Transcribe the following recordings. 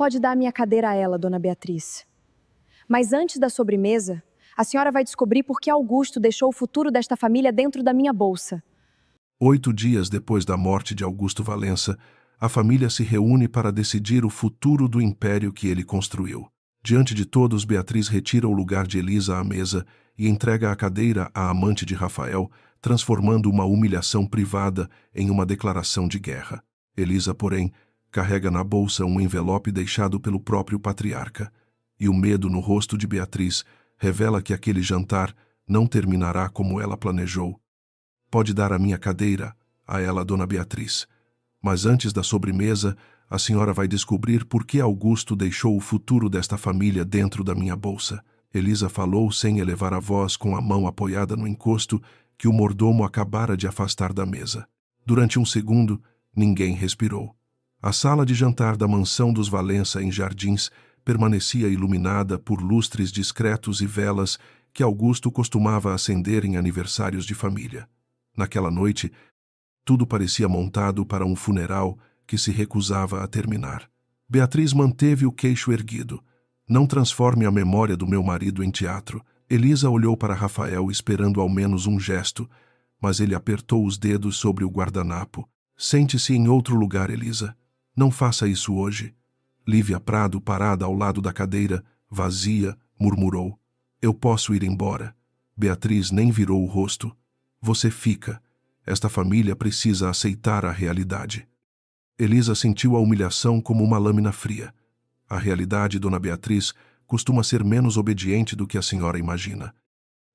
Pode dar a minha cadeira a ela, dona Beatriz. Mas antes da sobremesa, a senhora vai descobrir por que Augusto deixou o futuro desta família dentro da minha bolsa. 8 dias depois da morte de Augusto Valença, a família se reúne para decidir o futuro do império que ele construiu. Diante de todos, Beatriz retira o lugar de Elisa à mesa e entrega a cadeira à amante de Rafael, transformando uma humilhação privada em uma declaração de guerra. Elisa, porém, carrega na bolsa um envelope deixado pelo próprio patriarca, e o medo no rosto de Beatriz revela que aquele jantar não terminará como ela planejou. Pode dar a minha cadeira a ela, dona Beatriz. Mas antes da sobremesa, a senhora vai descobrir por que Augusto deixou o futuro desta família dentro da minha bolsa. Elisa falou sem elevar a voz, com a mão apoiada no encosto que o mordomo acabara de afastar da mesa. Durante um segundo, ninguém respirou. A sala de jantar da mansão dos Valença em Jardins permanecia iluminada por lustres discretos e velas que Augusto costumava acender em aniversários de família. Naquela noite, tudo parecia montado para um funeral que se recusava a terminar. Beatriz manteve o queixo erguido. Não transforme a memória do meu marido em teatro. Elisa olhou para Rafael esperando ao menos um gesto, mas ele apertou os dedos sobre o guardanapo. Sente-se em outro lugar, Elisa. Não faça isso hoje. Lívia Prado, parada ao lado da cadeira, vazia, murmurou. Eu posso ir embora. Beatriz nem virou o rosto. Você fica. Esta família precisa aceitar a realidade. Elisa sentiu a humilhação como uma lâmina fria. A realidade, dona Beatriz, costuma ser menos obediente do que a senhora imagina.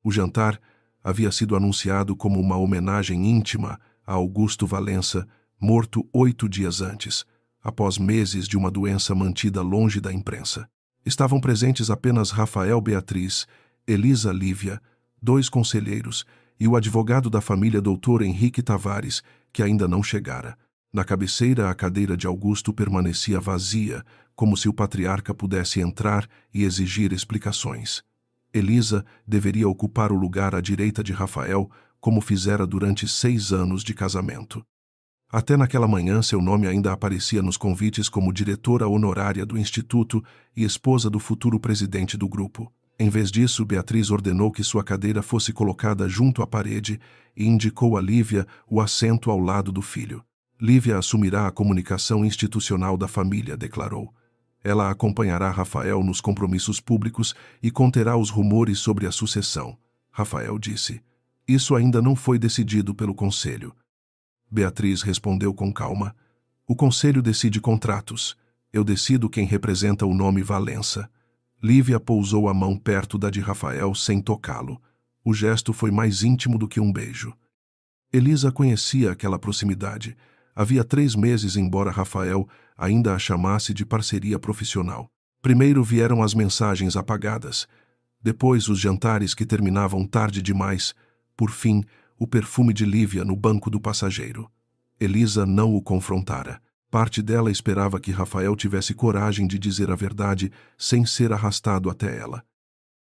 O jantar havia sido anunciado como uma homenagem íntima a Augusto Valença, morto 8 dias antes, após meses de uma doença mantida longe da imprensa. Estavam presentes apenas Rafael, Beatriz, Elisa, Lívia, 2 conselheiros e o advogado da família, Dr. Henrique Tavares, que ainda não chegara. Na cabeceira, a cadeira de Augusto permanecia vazia, como se o patriarca pudesse entrar e exigir explicações. Elisa deveria ocupar o lugar à direita de Rafael, como fizera durante 6 anos de casamento. Até naquela manhã, seu nome ainda aparecia nos convites como diretora honorária do Instituto e esposa do futuro presidente do grupo. Em vez disso, Beatriz ordenou que sua cadeira fosse colocada junto à parede e indicou a Lívia o assento ao lado do filho. Lívia assumirá a comunicação institucional da família, declarou. Ela acompanhará Rafael nos compromissos públicos e conterá os rumores sobre a sucessão. Rafael disse. Isso ainda não foi decidido pelo conselho. Beatriz respondeu com calma. O conselho decide contratos. Eu decido quem representa o nome Valença. Lívia pousou a mão perto da de Rafael sem tocá-lo. O gesto foi mais íntimo do que um beijo. Elisa conhecia aquela proximidade. Havia 3 meses, embora Rafael ainda a chamasse de parceria profissional. Primeiro vieram as mensagens apagadas. Depois os jantares que terminavam tarde demais. Por fim, o perfume de Lívia no banco do passageiro. Elisa não o confrontara. Parte dela esperava que Rafael tivesse coragem de dizer a verdade sem ser arrastado até ela.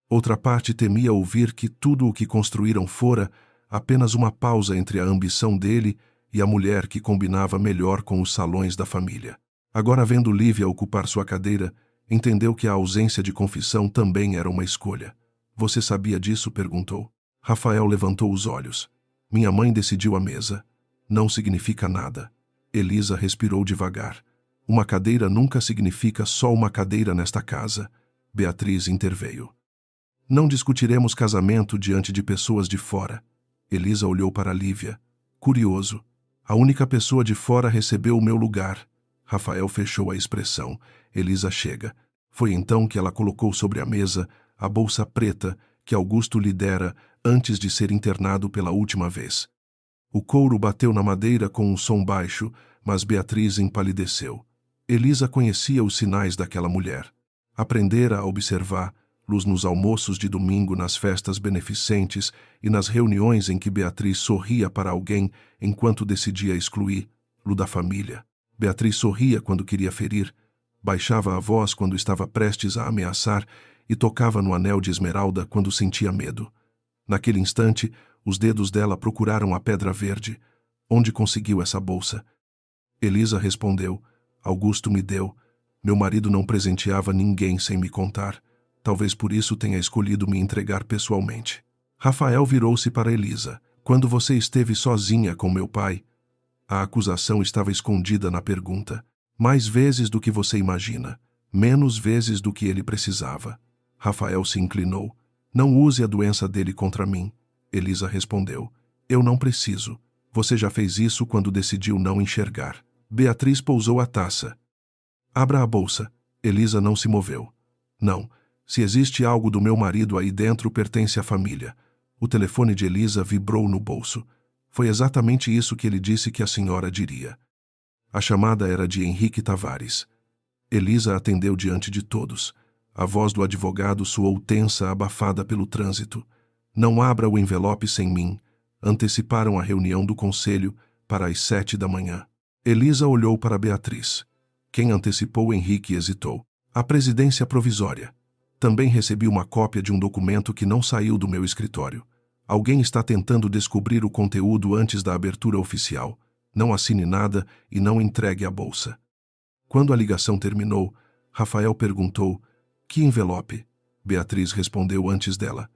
Outra parte temia ouvir que tudo o que construíram fora apenas uma pausa entre a ambição dele e a mulher que combinava melhor com os salões da família. Agora, vendo Lívia ocupar sua cadeira, entendeu que a ausência de confissão também era uma escolha. Você sabia disso? Perguntou. Rafael levantou os olhos. Minha mãe decidiu a mesa. Não significa nada. Elisa respirou devagar. Uma cadeira nunca significa só uma cadeira nesta casa. Beatriz interveio. Não discutiremos casamento diante de pessoas de fora. Elisa olhou para Lívia. Curioso. A única pessoa de fora recebeu o meu lugar. Rafael fechou a expressão. Elisa chega. Foi então que ela colocou sobre a mesa a bolsa preta que Augusto lhe dera antes de ser internado pela última vez. O couro bateu na madeira com um som baixo, mas Beatriz empalideceu. Elisa conhecia os sinais daquela mulher. Aprendera a observar, luz nos almoços de domingo, nas festas beneficentes e nas reuniões em que Beatriz sorria para alguém enquanto decidia excluí-lo da família. Beatriz sorria quando queria ferir, baixava a voz quando estava prestes a ameaçar e tocava no anel de esmeralda quando sentia medo. Naquele instante, os dedos dela procuraram a pedra verde. Onde conseguiu essa bolsa? Elisa respondeu. Augusto me deu. Meu marido não presenteava ninguém sem me contar. Talvez por isso tenha escolhido me entregar pessoalmente. Rafael virou-se para Elisa. Quando você esteve sozinha com meu pai? A acusação estava escondida na pergunta. Mais vezes do que você imagina. Menos vezes do que ele precisava. Rafael se inclinou. Não use a doença dele contra mim. Elisa respondeu. Eu não preciso. Você já fez isso quando decidiu não enxergar. Beatriz pousou a taça. Abra a bolsa. Elisa não se moveu. Não. Se existe algo do meu marido aí dentro, pertence à família. O telefone de Elisa vibrou no bolso. Foi exatamente isso que ele disse que a senhora diria. A chamada era de Henrique Tavares. Elisa atendeu diante de todos. A voz do advogado soou tensa, abafada pelo trânsito. Não abra o envelope sem mim. Anteciparam a reunião do conselho para as 7 da manhã. Elisa olhou para Beatriz. Quem antecipou Henrique hesitou. A presidência provisória. Também recebi uma cópia de um documento que não saiu do meu escritório. Alguém está tentando descobrir o conteúdo antes da abertura oficial. Não assine nada e não entregue a bolsa. Quando a ligação terminou, Rafael perguntou: que envelope? Beatriz respondeu antes dela.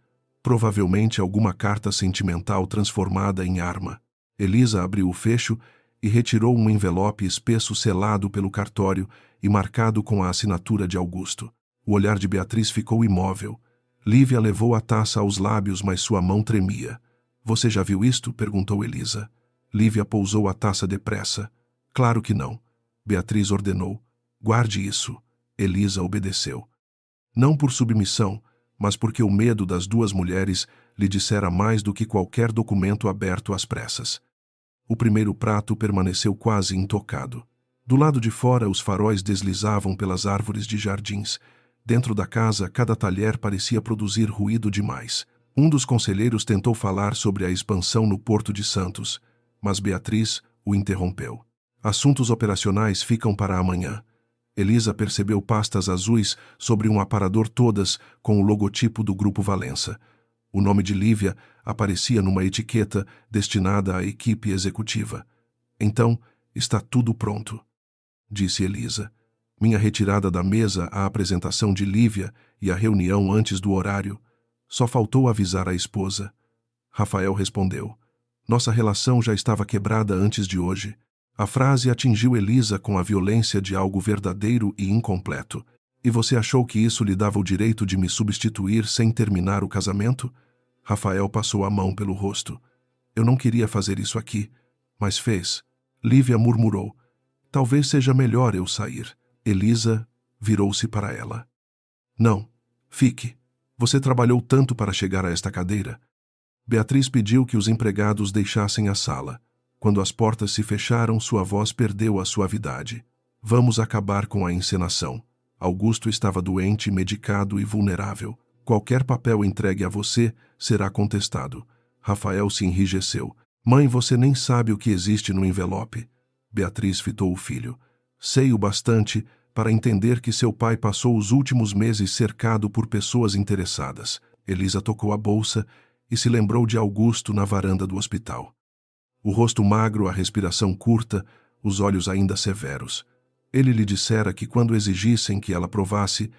Provavelmente alguma carta sentimental transformada em arma. Elisa abriu o fecho e retirou um envelope espesso selado pelo cartório e marcado com a assinatura de Augusto. O olhar de Beatriz ficou imóvel. Lívia levou a taça aos lábios, mas sua mão tremia. Você já viu isto? Perguntou Elisa. Lívia pousou a taça depressa. Claro que não. Beatriz ordenou. Guarde isso. Elisa obedeceu. Não por submissão, mas porque o medo das duas mulheres lhe dissera mais do que qualquer documento aberto às pressas. O primeiro prato permaneceu quase intocado. Do lado de fora, os faróis deslizavam pelas árvores de jardins. Dentro da casa, cada talher parecia produzir ruído demais. Um dos conselheiros tentou falar sobre a expansão no Porto de Santos, mas Beatriz o interrompeu. Assuntos operacionais ficam para amanhã. Elisa percebeu pastas azuis sobre um aparador, todas com o logotipo do Grupo Valença. O nome de Lívia aparecia numa etiqueta destinada à equipe executiva. Então, está tudo pronto, disse Elisa. Minha retirada da mesa, a apresentação de Lívia e a reunião antes do horário. Só faltou avisar a esposa. Rafael respondeu. Nossa relação já estava quebrada antes de hoje. A frase atingiu Elisa com a violência de algo verdadeiro e incompleto. E você achou que isso lhe dava o direito de me substituir sem terminar o casamento? Rafael passou a mão pelo rosto. Eu não queria fazer isso aqui, mas fez. Lívia murmurou. Talvez seja melhor eu sair. Elisa virou-se para ela. Não, fique. Você trabalhou tanto para chegar a esta cadeira. Beatriz pediu que os empregados deixassem a sala. Quando as portas se fecharam, sua voz perdeu a suavidade. Vamos acabar com a encenação. Augusto estava doente, medicado e vulnerável. Qualquer papel entregue a você será contestado. Rafael se enrijeceu. Mãe, você nem sabe o que existe no envelope. Beatriz fitou o filho. Sei o bastante para entender que seu pai passou os últimos meses cercado por pessoas interessadas. Elisa tocou a bolsa e se lembrou de Augusto na varanda do hospital. O rosto magro, a respiração curta, os olhos ainda severos. Ele lhe dissera que quando exigissem que ela provasse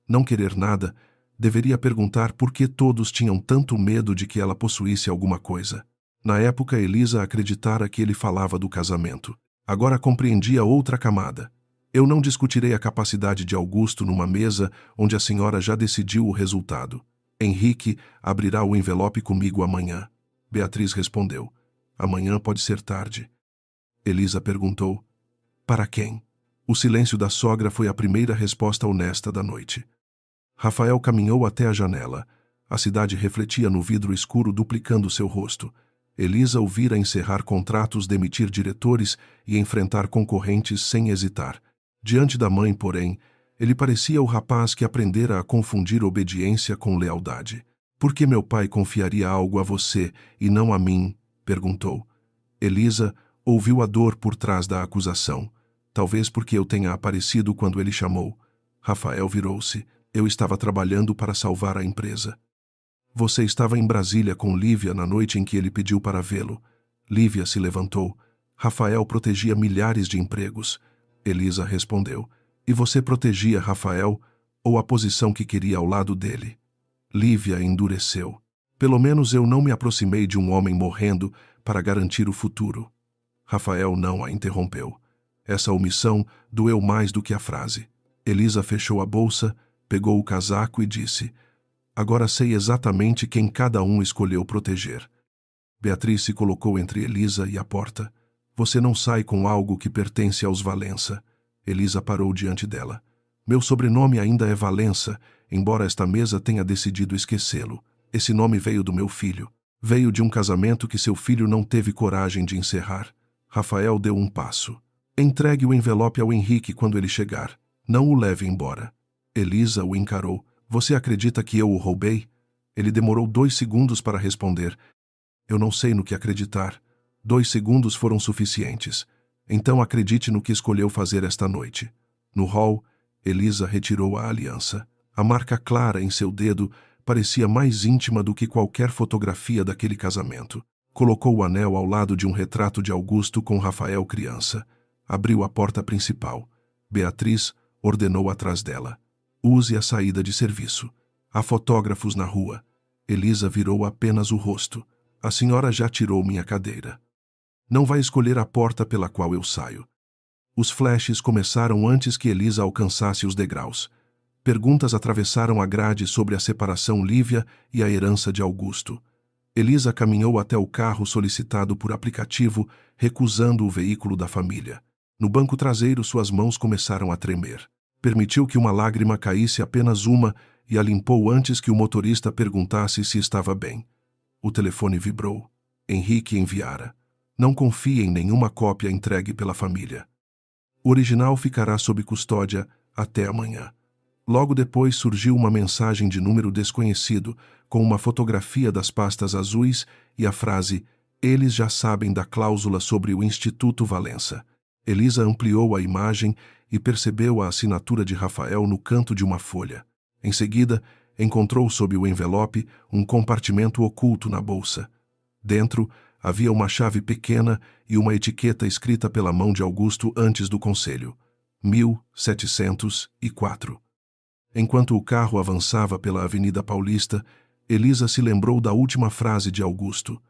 não querer nada, deveria perguntar por que todos tinham tanto medo de que ela possuísse alguma coisa. Na época, Elisa acreditara que ele falava do casamento. Agora compreendia outra camada. Eu não discutirei a capacidade de Augusto numa mesa onde a senhora já decidiu o resultado. Henrique abrirá o envelope comigo amanhã. Beatriz respondeu. Amanhã pode ser tarde. Elisa perguntou. Para quem? O silêncio da sogra foi a primeira resposta honesta da noite. Rafael caminhou até a janela. A cidade refletia no vidro escuro, duplicando seu rosto. Elisa o vira encerrar contratos, demitir diretores e enfrentar concorrentes sem hesitar. Diante da mãe, porém, ele parecia o rapaz que aprendera a confundir obediência com lealdade. Por que meu pai confiaria algo a você e não a mim? Perguntou. Elisa ouviu a dor por trás da acusação. Talvez porque eu tenha aparecido quando ele chamou. Rafael virou-se. Eu estava trabalhando para salvar a empresa. Você estava em Brasília com Lívia na noite em que ele pediu para vê-lo. Lívia se levantou. Rafael protegia milhares de empregos. Elisa respondeu. E você protegia Rafael ou a posição que queria ao lado dele? Lívia endureceu. Pelo menos eu não me aproximei de um homem morrendo para garantir o futuro. Rafael não a interrompeu. Essa omissão doeu mais do que a frase. Elisa fechou a bolsa, pegou o casaco e disse: agora sei exatamente quem cada um escolheu proteger. Beatriz se colocou entre Elisa e a porta. Você não sai com algo que pertence aos Valença. Elisa parou diante dela. Meu sobrenome ainda é Valença, embora esta mesa tenha decidido esquecê-lo. Esse nome veio do meu filho. Veio de um casamento que seu filho não teve coragem de encerrar. Rafael deu um passo. Entregue o envelope ao Henrique quando ele chegar. Não o leve embora. Elisa o encarou. Você acredita que eu o roubei? Ele demorou 2 segundos para responder. Eu não sei no que acreditar. 2 segundos foram suficientes. Então acredite no que escolheu fazer esta noite. No hall, Elisa retirou a aliança. A marca clara em seu dedo parecia mais íntima do que qualquer fotografia daquele casamento. Colocou o anel ao lado de um retrato de Augusto com Rafael criança. Abriu a porta principal. Beatriz ordenou atrás dela: use a saída de serviço. Há fotógrafos na rua. Elisa virou apenas o rosto. A senhora já tirou minha cadeira. Não vai escolher a porta pela qual eu saio. Os flashes começaram antes que Elisa alcançasse os degraus. Perguntas atravessaram a grade sobre a separação Lívia e a herança de Augusto. Elisa caminhou até o carro solicitado por aplicativo, recusando o veículo da família. No banco traseiro, suas mãos começaram a tremer. Permitiu que uma lágrima caísse, apenas uma, e a limpou antes que o motorista perguntasse se estava bem. O telefone vibrou. Henrique enviara: não confie em nenhuma cópia entregue pela família. O original ficará sob custódia até amanhã. Logo depois surgiu uma mensagem de número desconhecido, com uma fotografia das pastas azuis e a frase: eles já sabem da cláusula sobre o Instituto Valença. Elisa ampliou a imagem e percebeu a assinatura de Rafael no canto de uma folha. Em seguida, encontrou sob o envelope um compartimento oculto na bolsa. Dentro, havia uma chave pequena e uma etiqueta escrita pela mão de Augusto antes do conselho: 1704. Enquanto o carro avançava pela Avenida Paulista, Elisa se lembrou da última frase de Augusto: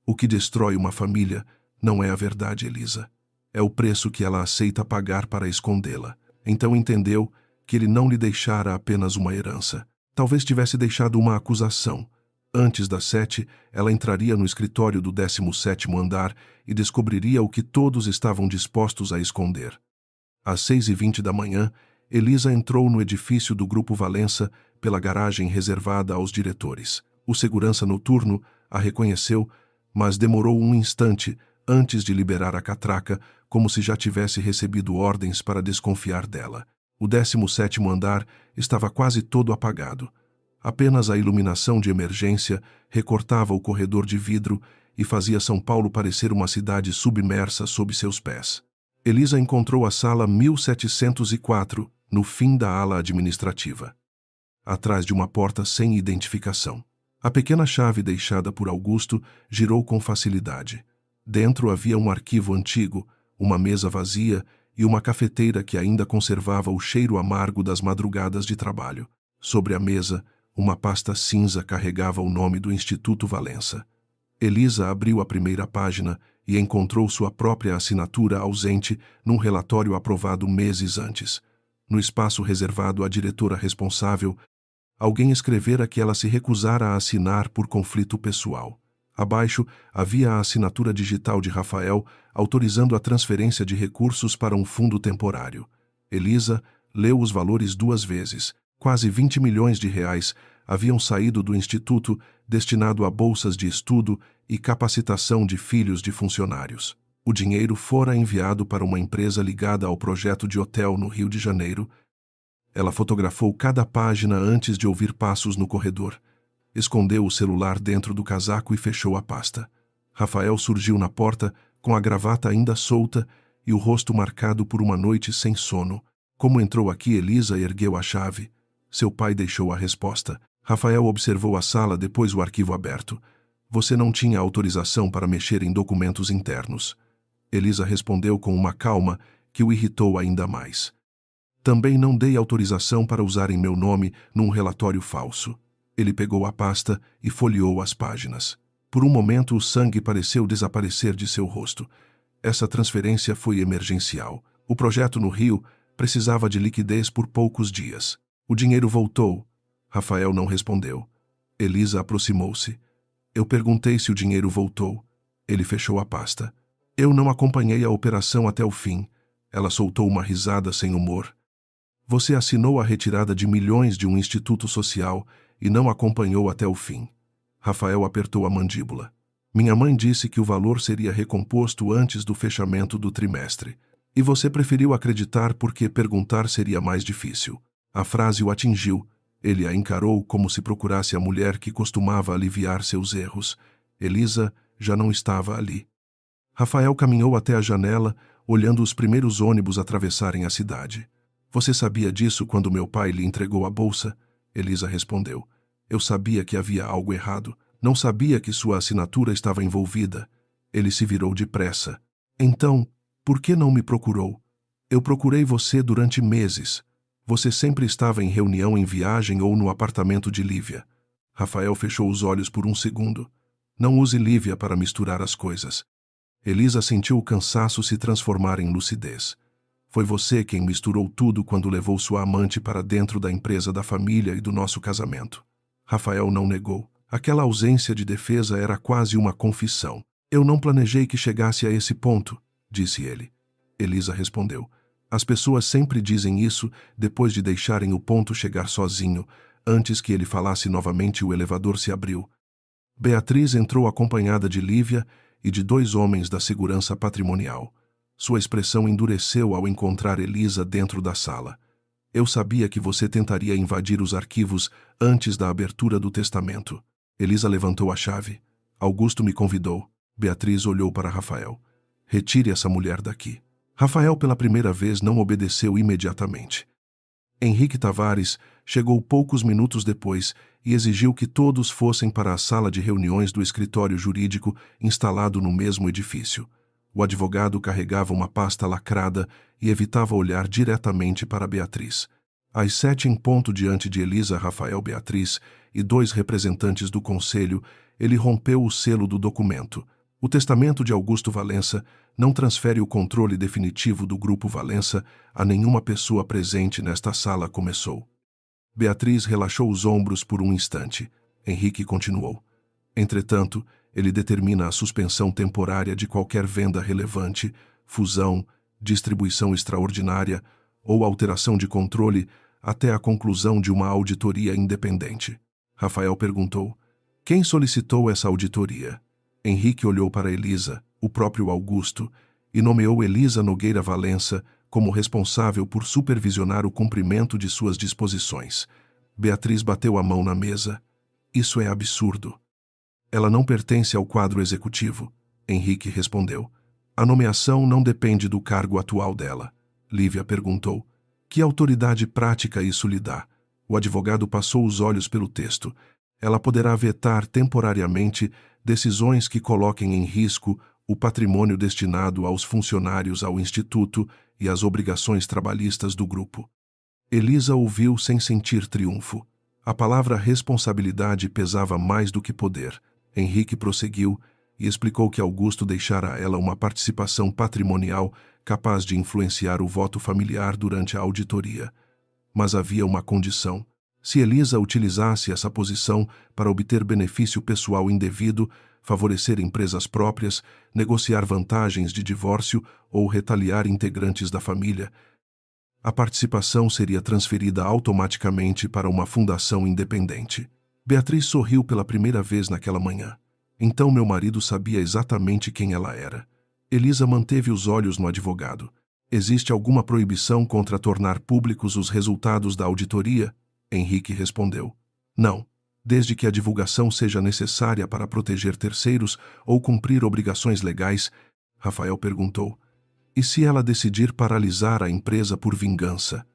o que destrói uma família não é a verdade, Elisa. É o preço que ela aceita pagar para escondê-la. Então entendeu que ele não lhe deixara apenas uma herança. Talvez tivesse deixado uma acusação. Antes das 7, ela entraria no escritório do 17º andar e descobriria o que todos estavam dispostos a esconder. Às 6h20 da manhã, Elisa entrou no edifício do Grupo Valença pela garagem reservada aos diretores. O segurança noturno a reconheceu, mas demorou um instante antes de liberar a catraca, como se já tivesse recebido ordens para desconfiar dela. O 17º andar estava quase todo apagado. Apenas a iluminação de emergência recortava o corredor de vidro e fazia São Paulo parecer uma cidade submersa sob seus pés. Elisa encontrou a sala 1704, no fim da ala administrativa, atrás de uma porta sem identificação. A pequena chave deixada por Augusto girou com facilidade. Dentro havia um arquivo antigo, uma mesa vazia e uma cafeteira que ainda conservava o cheiro amargo das madrugadas de trabalho. Sobre a mesa, uma pasta cinza carregava o nome do Instituto Valença. Elisa abriu a primeira página e encontrou sua própria assinatura ausente num relatório aprovado meses antes. No espaço reservado à diretora responsável, alguém escrevera que ela se recusara a assinar por conflito pessoal. Abaixo havia a assinatura digital de Rafael, autorizando a transferência de recursos para um fundo temporário. Elisa leu os valores 2 vezes. Quase 20 milhões de reais haviam saído do instituto destinado a bolsas de estudo e capacitação de filhos de funcionários. O dinheiro fora enviado para uma empresa ligada ao projeto de hotel no Rio de Janeiro. Ela fotografou cada página antes de ouvir passos no corredor. Escondeu o celular dentro do casaco e fechou a pasta. Rafael surgiu na porta, com a gravata ainda solta e o rosto marcado por uma noite sem sono. Como entrou aqui, Elisa ergueu a chave. Seu pai deixou a resposta. Rafael observou a sala, depois o arquivo aberto. Você não tinha autorização para mexer em documentos internos. Elisa respondeu com uma calma que o irritou ainda mais. Também não dei autorização para usarem meu nome num relatório falso. Ele pegou a pasta e folheou as páginas. Por um momento, o sangue pareceu desaparecer de seu rosto. Essa transferência foi emergencial. O projeto no Rio precisava de liquidez por poucos dias. O dinheiro voltou. Rafael não respondeu. Elisa aproximou-se. Eu perguntei se o dinheiro voltou. Ele fechou a pasta. Eu não acompanhei a operação até o fim. Ela soltou uma risada sem humor. Você assinou a retirada de milhões de um instituto social e não acompanhou até o fim. Rafael apertou a mandíbula. Minha mãe disse que o valor seria recomposto antes do fechamento do trimestre. E você preferiu acreditar porque perguntar seria mais difícil. A frase o atingiu. Ele a encarou como se procurasse a mulher que costumava aliviar seus erros. Elisa já não estava ali. Rafael caminhou até a janela, olhando os primeiros ônibus atravessarem a cidade. Você sabia disso quando meu pai lhe entregou a bolsa? Elisa respondeu. Eu sabia que havia algo errado. Não sabia que sua assinatura estava envolvida. Ele se virou depressa. Então, por que não me procurou? Eu procurei você durante meses. Você sempre estava em reunião em viagem ou no apartamento de Lívia. Rafael fechou os olhos por um segundo. Não use Lívia para misturar as coisas. Elisa sentiu o cansaço se transformar em lucidez. Foi você quem misturou tudo quando levou sua amante para dentro da empresa da família e do nosso casamento. Rafael não negou. Aquela ausência de defesa era quase uma confissão. Eu não planejei que chegasse a esse ponto, disse ele. Elisa respondeu. As pessoas sempre dizem isso depois de deixarem o ponto chegar sozinho. Antes que ele falasse novamente, o elevador se abriu. Beatriz entrou acompanhada de Lívia e de 2 homens da segurança patrimonial. Sua expressão endureceu ao encontrar Elisa dentro da sala. Eu sabia que você tentaria invadir os arquivos antes da abertura do testamento. Elisa levantou a chave. Augusto me convidou. Beatriz olhou para Rafael. Retire essa mulher daqui. Rafael pela primeira vez não obedeceu imediatamente. Henrique Tavares chegou poucos minutos depois e exigiu que todos fossem para a sala de reuniões do escritório jurídico instalado no mesmo edifício. O advogado carregava uma pasta lacrada e evitava olhar diretamente para Beatriz. Às 7 em ponto, diante de Elisa, Rafael, Beatriz e 2 representantes do conselho, ele rompeu o selo do documento. O testamento de Augusto Valença não transfere o controle definitivo do Grupo Valença a nenhuma pessoa presente nesta sala, começou. Beatriz relaxou os ombros por um instante. Henrique continuou. Entretanto, ele determina a suspensão temporária de qualquer venda relevante, fusão, distribuição extraordinária ou alteração de controle até a conclusão de uma auditoria independente. Rafael perguntou. Quem solicitou essa auditoria? Henrique olhou para Elisa, o próprio Augusto, e nomeou Elisa Nogueira Valença como responsável por supervisionar o cumprimento de suas disposições. Beatriz bateu a mão na mesa. Isso é absurdo. Ela não pertence ao quadro executivo, Henrique respondeu. A nomeação não depende do cargo atual dela. Lívia perguntou. Que autoridade prática isso lhe dá? O advogado passou os olhos pelo texto. Ela poderá vetar temporariamente decisões que coloquem em risco o patrimônio destinado aos funcionários ao Instituto e as obrigações trabalhistas do grupo. Elisa ouviu sem sentir triunfo. A palavra responsabilidade pesava mais do que poder. Henrique prosseguiu e explicou que Augusto deixara a ela uma participação patrimonial capaz de influenciar o voto familiar durante a auditoria. Mas havia uma condição. Se Elisa utilizasse essa posição para obter benefício pessoal indevido, favorecer empresas próprias, negociar vantagens de divórcio ou retaliar integrantes da família, a participação seria transferida automaticamente para uma fundação independente. Beatriz sorriu pela primeira vez naquela manhã. Então meu marido sabia exatamente quem ela era. Elisa manteve os olhos no advogado. Existe alguma proibição contra tornar públicos os resultados da auditoria? Henrique respondeu. Não, desde que a divulgação seja necessária para proteger terceiros ou cumprir obrigações legais. Rafael perguntou. E se ela decidir paralisar a empresa por vingança?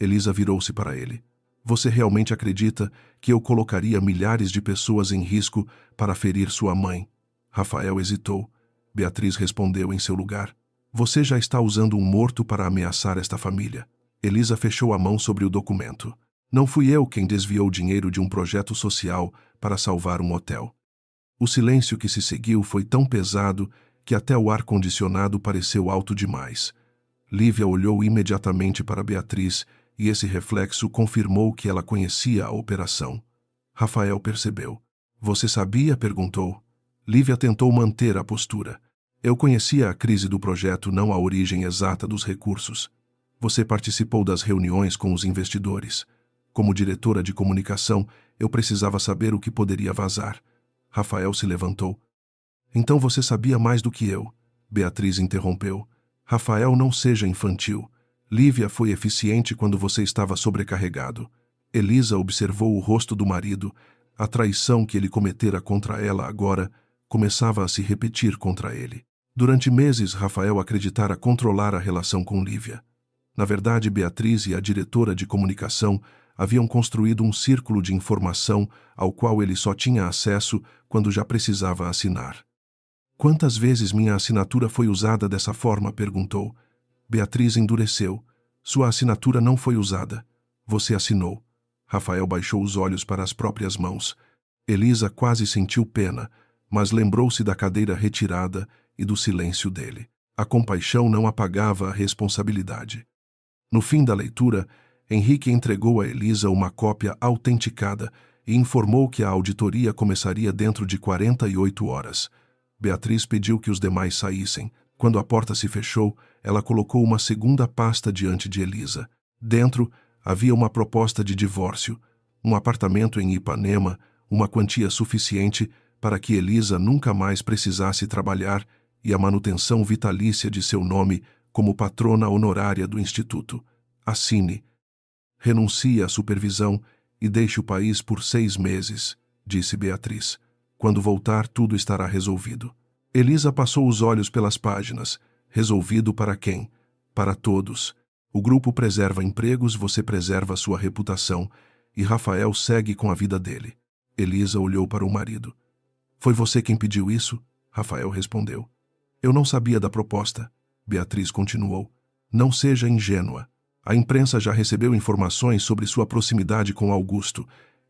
Elisa virou-se para ele. Você realmente acredita que eu colocaria milhares de pessoas em risco para ferir sua mãe? Rafael hesitou. Beatriz respondeu em seu lugar. Você já está usando um morto para ameaçar esta família. Elisa fechou a mão sobre o documento. Não fui eu quem desviou dinheiro de um projeto social para salvar um hotel. O silêncio que se seguiu foi tão pesado que até o ar-condicionado pareceu alto demais. Lívia olhou imediatamente para Beatriz e esse reflexo confirmou que ela conhecia a operação. Rafael percebeu. Você sabia? Perguntou. Lívia tentou manter a postura. Eu conhecia a crise do projeto, não a origem exata dos recursos. Você participou das reuniões com os investidores. Como diretora de comunicação, eu precisava saber o que poderia vazar. Rafael se levantou. Então você sabia mais do que eu. Beatriz interrompeu. Rafael, não seja infantil. Lívia foi eficiente quando você estava sobrecarregado. Elisa observou o rosto do marido. A traição que ele cometera contra ela agora começava a se repetir contra ele. Durante meses, Rafael acreditara controlar a relação com Lívia. Na verdade, Beatriz e a diretora de comunicação haviam construído um círculo de informação ao qual ele só tinha acesso quando já precisava assinar. Quantas vezes minha assinatura foi usada dessa forma? Perguntou. Beatriz endureceu. Sua assinatura não foi usada. Você assinou. Rafael baixou os olhos para as próprias mãos. Elisa quase sentiu pena, mas lembrou-se da cadeira retirada e do silêncio dele. A compaixão não apagava a responsabilidade. No fim da leitura, Henrique entregou a Elisa uma cópia autenticada e informou que a auditoria começaria dentro de 48 horas. Beatriz pediu que os demais saíssem. Quando a porta se fechou, ela colocou uma segunda pasta diante de Elisa. Dentro, havia uma proposta de divórcio, um apartamento em Ipanema, uma quantia suficiente para que Elisa nunca mais precisasse trabalhar e a manutenção vitalícia de seu nome como patrona honorária do Instituto. Assine. Renuncie à supervisão e deixe o país por 6 meses, disse Beatriz. Quando voltar, tudo estará resolvido. Elisa passou os olhos pelas páginas. Resolvido para quem? Para todos. O grupo preserva empregos, você preserva sua reputação, e Rafael segue com a vida dele. Elisa olhou para o marido. Foi você quem pediu isso? Rafael respondeu. Eu não sabia da proposta. Beatriz continuou. Não seja ingênua. A imprensa já recebeu informações sobre sua proximidade com Augusto.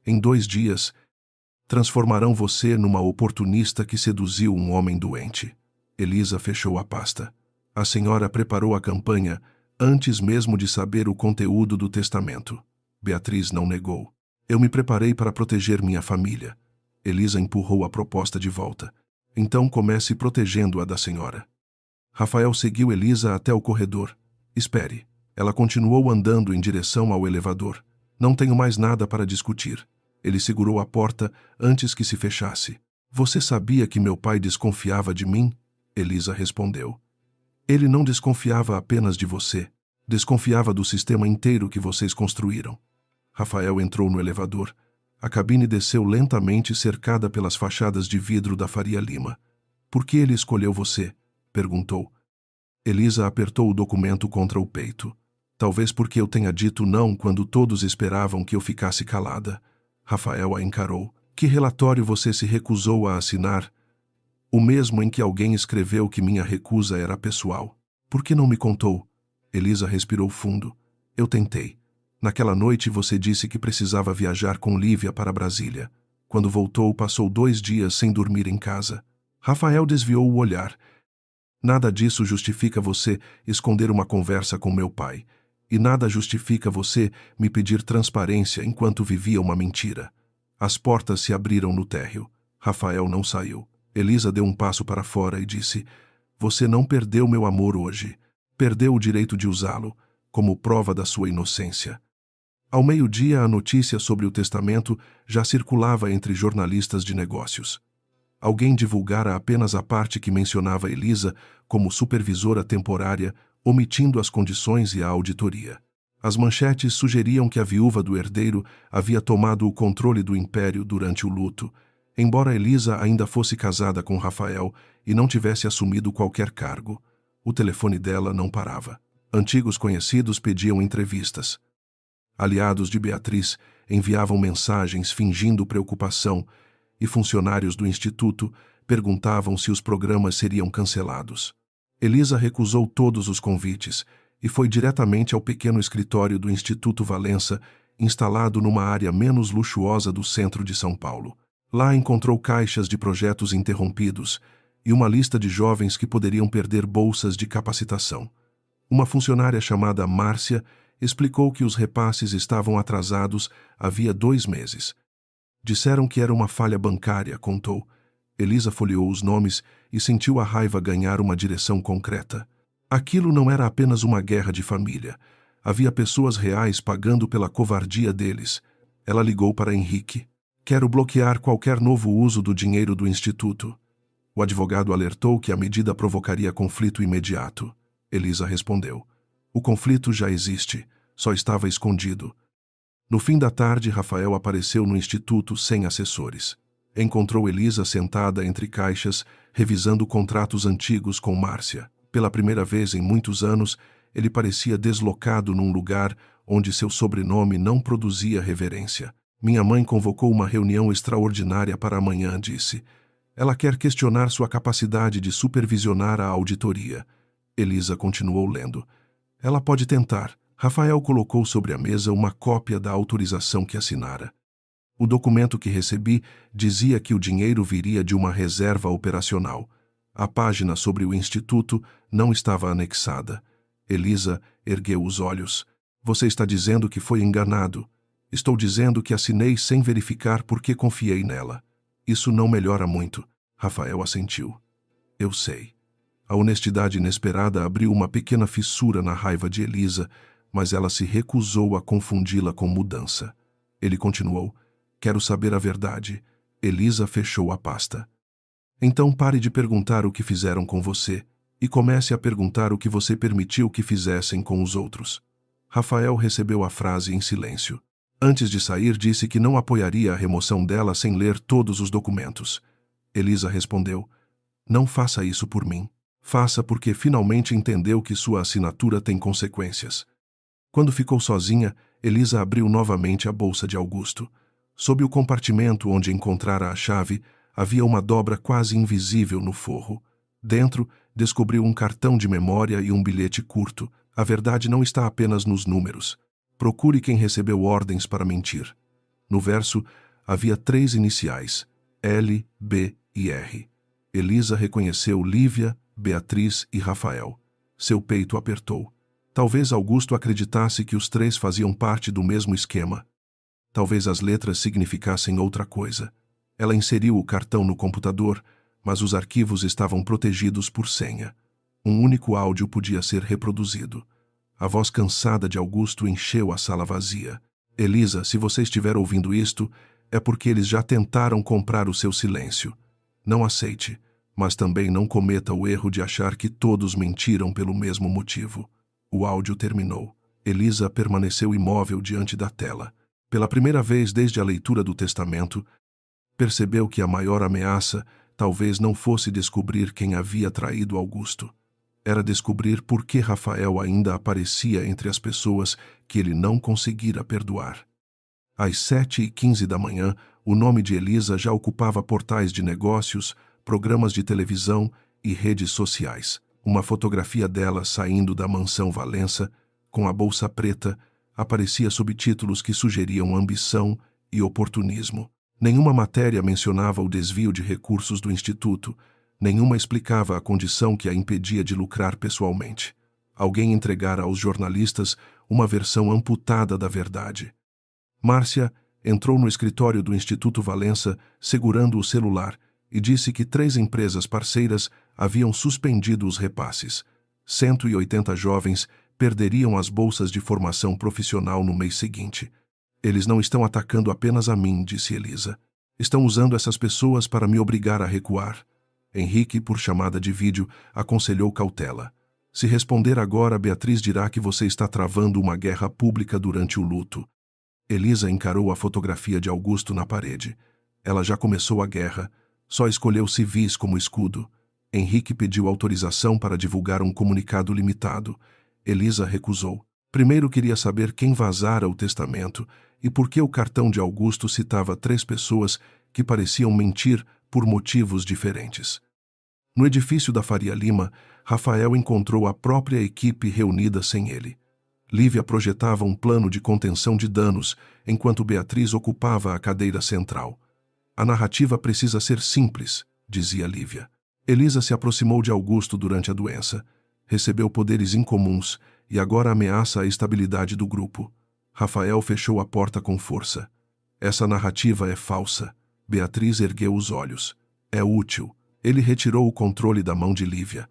Em 2 dias, transformarão você numa oportunista que seduziu um homem doente. Elisa fechou a pasta. A senhora preparou a campanha antes mesmo de saber o conteúdo do testamento. Beatriz não negou. Eu me preparei para proteger minha família. Elisa empurrou a proposta de volta. Então comece protegendo-a da senhora. Rafael seguiu Elisa até o corredor. Espere. Ela continuou andando em direção ao elevador. Não tenho mais nada para discutir. Ele segurou a porta antes que se fechasse. Você sabia que meu pai desconfiava de mim? Elisa respondeu. Ele não desconfiava apenas de você. Desconfiava do sistema inteiro que vocês construíram. Rafael entrou no elevador. A cabine desceu lentamente, cercada pelas fachadas de vidro da Faria Lima. Por que ele escolheu você? Perguntou. Elisa apertou o documento contra o peito. Talvez porque eu tenha dito não quando todos esperavam que eu ficasse calada. Rafael a encarou. Que relatório você se recusou a assinar? O mesmo em que alguém escreveu que minha recusa era pessoal. Por que não me contou? Elisa respirou fundo. Eu tentei. Naquela noite você disse que precisava viajar com Lívia para Brasília. Quando voltou, passou 2 dias sem dormir em casa. Rafael desviou o olhar. Nada disso justifica você esconder uma conversa com meu pai. E nada justifica você me pedir transparência enquanto vivia uma mentira. As portas se abriram no térreo. Rafael não saiu. Elisa deu um passo para fora e disse: Você não perdeu meu amor hoje. Perdeu o direito de usá-lo, como prova da sua inocência. Ao meio-dia, a notícia sobre o testamento já circulava entre jornalistas de negócios. Alguém divulgara apenas a parte que mencionava Elisa como supervisora temporária, omitindo as condições e a auditoria. As manchetes sugeriam que a viúva do herdeiro havia tomado o controle do império durante o luto, embora Elisa ainda fosse casada com Rafael e não tivesse assumido qualquer cargo. O telefone dela não parava. Antigos conhecidos pediam entrevistas. Aliados de Beatriz enviavam mensagens fingindo preocupação e funcionários do instituto perguntavam se os programas seriam cancelados. Elisa recusou todos os convites e foi diretamente ao pequeno escritório do Instituto Valença, instalado numa área menos luxuosa do centro de São Paulo. Lá encontrou caixas de projetos interrompidos e uma lista de jovens que poderiam perder bolsas de capacitação. Uma funcionária chamada Márcia explicou que os repasses estavam atrasados havia 2 meses. Disseram que era uma falha bancária, contou. Elisa folheou os nomes e sentiu a raiva ganhar uma direção concreta. Aquilo não era apenas uma guerra de família. Havia pessoas reais pagando pela covardia deles. Ela ligou para Henrique. Quero bloquear qualquer novo uso do dinheiro do Instituto. O advogado alertou que a medida provocaria conflito imediato. Elisa respondeu. O conflito já existe, só estava escondido. No fim da tarde, Rafael apareceu no Instituto sem assessores. Encontrou Elisa sentada entre caixas, revisando contratos antigos com Márcia. Pela primeira vez em muitos anos, ele parecia deslocado num lugar onde seu sobrenome não produzia reverência. Minha mãe convocou uma reunião extraordinária para amanhã, disse. Ela quer questionar sua capacidade de supervisionar a auditoria. Elisa continuou lendo. Ela pode tentar. Rafael colocou sobre a mesa uma cópia da autorização que assinara. O documento que recebi dizia que o dinheiro viria de uma reserva operacional. A página sobre o Instituto não estava anexada. Elisa ergueu os olhos. Você está dizendo que foi enganado. Estou dizendo que assinei sem verificar porque confiei nela. Isso não melhora muito. Rafael assentiu. Eu sei. A honestidade inesperada abriu uma pequena fissura na raiva de Elisa, mas ela se recusou a confundi-la com mudança. Ele continuou. Quero saber a verdade. Elisa fechou a pasta. Então pare de perguntar o que fizeram com você e comece a perguntar o que você permitiu que fizessem com os outros. Rafael recebeu a frase em silêncio. Antes de sair, disse que não apoiaria a remoção dela sem ler todos os documentos. Elisa respondeu, não faça isso por mim. Faça porque finalmente entendeu que sua assinatura tem consequências. Quando ficou sozinha, Elisa abriu novamente a bolsa de Augusto. Sob o compartimento onde encontrara a chave, havia uma dobra quase invisível no forro. Dentro, descobriu um cartão de memória e um bilhete curto. A verdade não está apenas nos números. Procure quem recebeu ordens para mentir. No verso, havia 3 iniciais, L, B e R. Elisa reconheceu Lívia, Beatriz e Rafael. Seu peito apertou. Talvez Augusto acreditasse que os 3 faziam parte do mesmo esquema. Talvez as letras significassem outra coisa. Ela inseriu o cartão no computador, mas os arquivos estavam protegidos por senha. Um único áudio podia ser reproduzido. A voz cansada de Augusto encheu a sala vazia. Elisa, se você estiver ouvindo isto, é porque eles já tentaram comprar o seu silêncio. Não aceite, mas também não cometa o erro de achar que todos mentiram pelo mesmo motivo. O áudio terminou. Elisa permaneceu imóvel diante da tela. Pela primeira vez desde a leitura do testamento, percebeu que a maior ameaça talvez não fosse descobrir quem havia traído Augusto. Era descobrir por que Rafael ainda aparecia entre as pessoas que ele não conseguira perdoar. Às 7h15 da manhã, o nome de Elisa já ocupava portais de negócios, programas de televisão e redes sociais. Uma fotografia dela saindo da mansão Valença, com a bolsa preta, aparecia sob títulos que sugeriam ambição e oportunismo. Nenhuma matéria mencionava o desvio de recursos do Instituto, nenhuma explicava a condição que a impedia de lucrar pessoalmente. Alguém entregara aos jornalistas uma versão amputada da verdade. Márcia entrou no escritório do Instituto Valença segurando o celular e disse que 3 empresas parceiras haviam suspendido os repasses. 180 jovens perderiam as bolsas de formação profissional no mês seguinte. Eles não estão atacando apenas a mim, disse Elisa. Estão usando essas pessoas para me obrigar a recuar. Henrique, por chamada de vídeo, aconselhou cautela. Se responder agora, Beatriz dirá que você está travando uma guerra pública durante o luto. Elisa encarou a fotografia de Augusto na parede. Ela já começou a guerra. Só escolheu civis como escudo. Henrique pediu autorização para divulgar um comunicado limitado. Elisa recusou. Primeiro queria saber quem vazara o testamento e por que o cartão de Augusto citava 3 pessoas que pareciam mentir por motivos diferentes. No edifício da Faria Lima, Rafael encontrou a própria equipe reunida sem ele. Lívia projetava um plano de contenção de danos, enquanto Beatriz ocupava a cadeira central. A narrativa precisa ser simples, dizia Lívia. Elisa se aproximou de Augusto durante a doença. Recebeu poderes incomuns e agora ameaça a estabilidade do grupo. Rafael fechou a porta com força. Essa narrativa é falsa. Beatriz ergueu os olhos. É útil. Ele retirou o controle da mão de Lívia.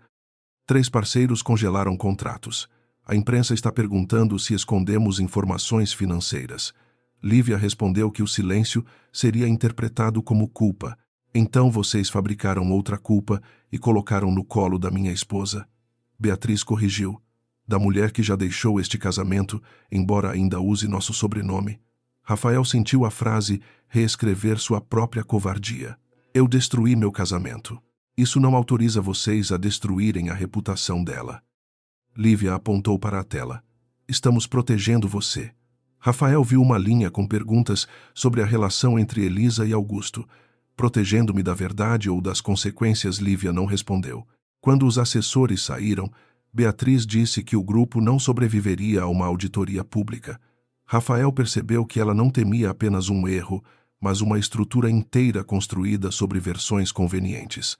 3 parceiros congelaram contratos. A imprensa está perguntando se escondemos informações financeiras. Lívia respondeu que o silêncio seria interpretado como culpa. Então vocês fabricaram outra culpa e colocaram no colo da minha esposa. Beatriz corrigiu. Da mulher que já deixou este casamento, embora ainda use nosso sobrenome. Rafael sentiu a frase reescrever sua própria covardia. Eu destruí meu casamento. Isso não autoriza vocês a destruírem a reputação dela. Lívia apontou para a tela. Estamos protegendo você. Rafael viu uma linha com perguntas sobre a relação entre Elisa e Augusto. Protegendo-me da verdade ou das consequências, Lívia não respondeu. Quando os assessores saíram, Beatriz disse que o grupo não sobreviveria a uma auditoria pública. Rafael percebeu que ela não temia apenas um erro, mas uma estrutura inteira construída sobre versões convenientes.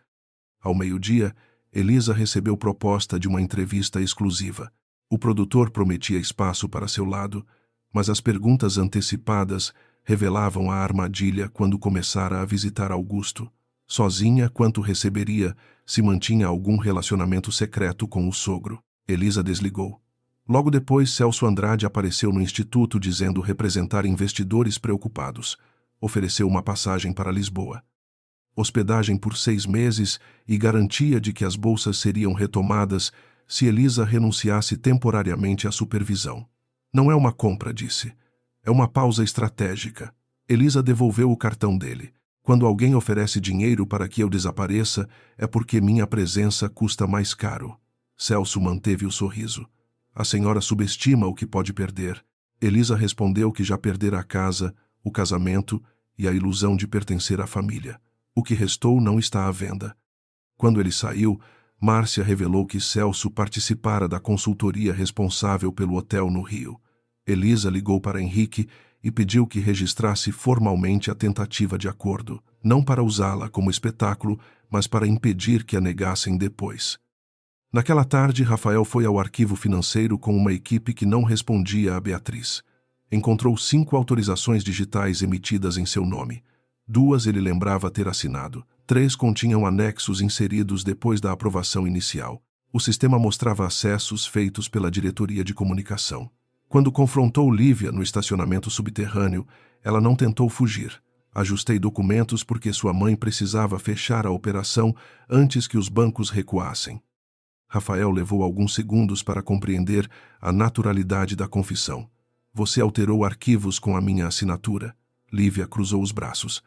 Ao meio-dia, Elisa recebeu proposta de uma entrevista exclusiva. O produtor prometia espaço para seu lado, mas as perguntas antecipadas revelavam a armadilha quando começara a visitar Augusto. Sozinha, quanto receberia, se mantinha algum relacionamento secreto com o sogro. Elisa desligou. Logo depois, Celso Andrade apareceu no instituto dizendo representar investidores preocupados. Ofereceu uma passagem para Lisboa. Hospedagem por 6 meses e garantia de que as bolsas seriam retomadas se Elisa renunciasse temporariamente à supervisão. Não é uma compra, disse. É uma pausa estratégica. Elisa devolveu o cartão dele. Quando alguém oferece dinheiro para que eu desapareça, é porque minha presença custa mais caro. Celso manteve o sorriso. A senhora subestima o que pode perder. Elisa respondeu que já perdera a casa, o casamento e a ilusão de pertencer à família. O que restou não está à venda. Quando ele saiu, Márcia revelou que Celso participara da consultoria responsável pelo hotel no Rio. Elisa ligou para Henrique e pediu que registrasse formalmente a tentativa de acordo, não para usá-la como espetáculo, mas para impedir que a negassem depois. Naquela tarde, Rafael foi ao arquivo financeiro com uma equipe que não respondia a Beatriz. Encontrou 5 autorizações digitais emitidas em seu nome. 2 ele lembrava ter assinado. 3 continham anexos inseridos depois da aprovação inicial. O sistema mostrava acessos feitos pela diretoria de comunicação. Quando confrontou Lívia no estacionamento subterrâneo, ela não tentou fugir. Ajustei documentos porque sua mãe precisava fechar a operação antes que os bancos recuassem. Rafael levou alguns segundos para compreender a naturalidade da confissão. Você alterou arquivos com a minha assinatura. Lívia cruzou os braços.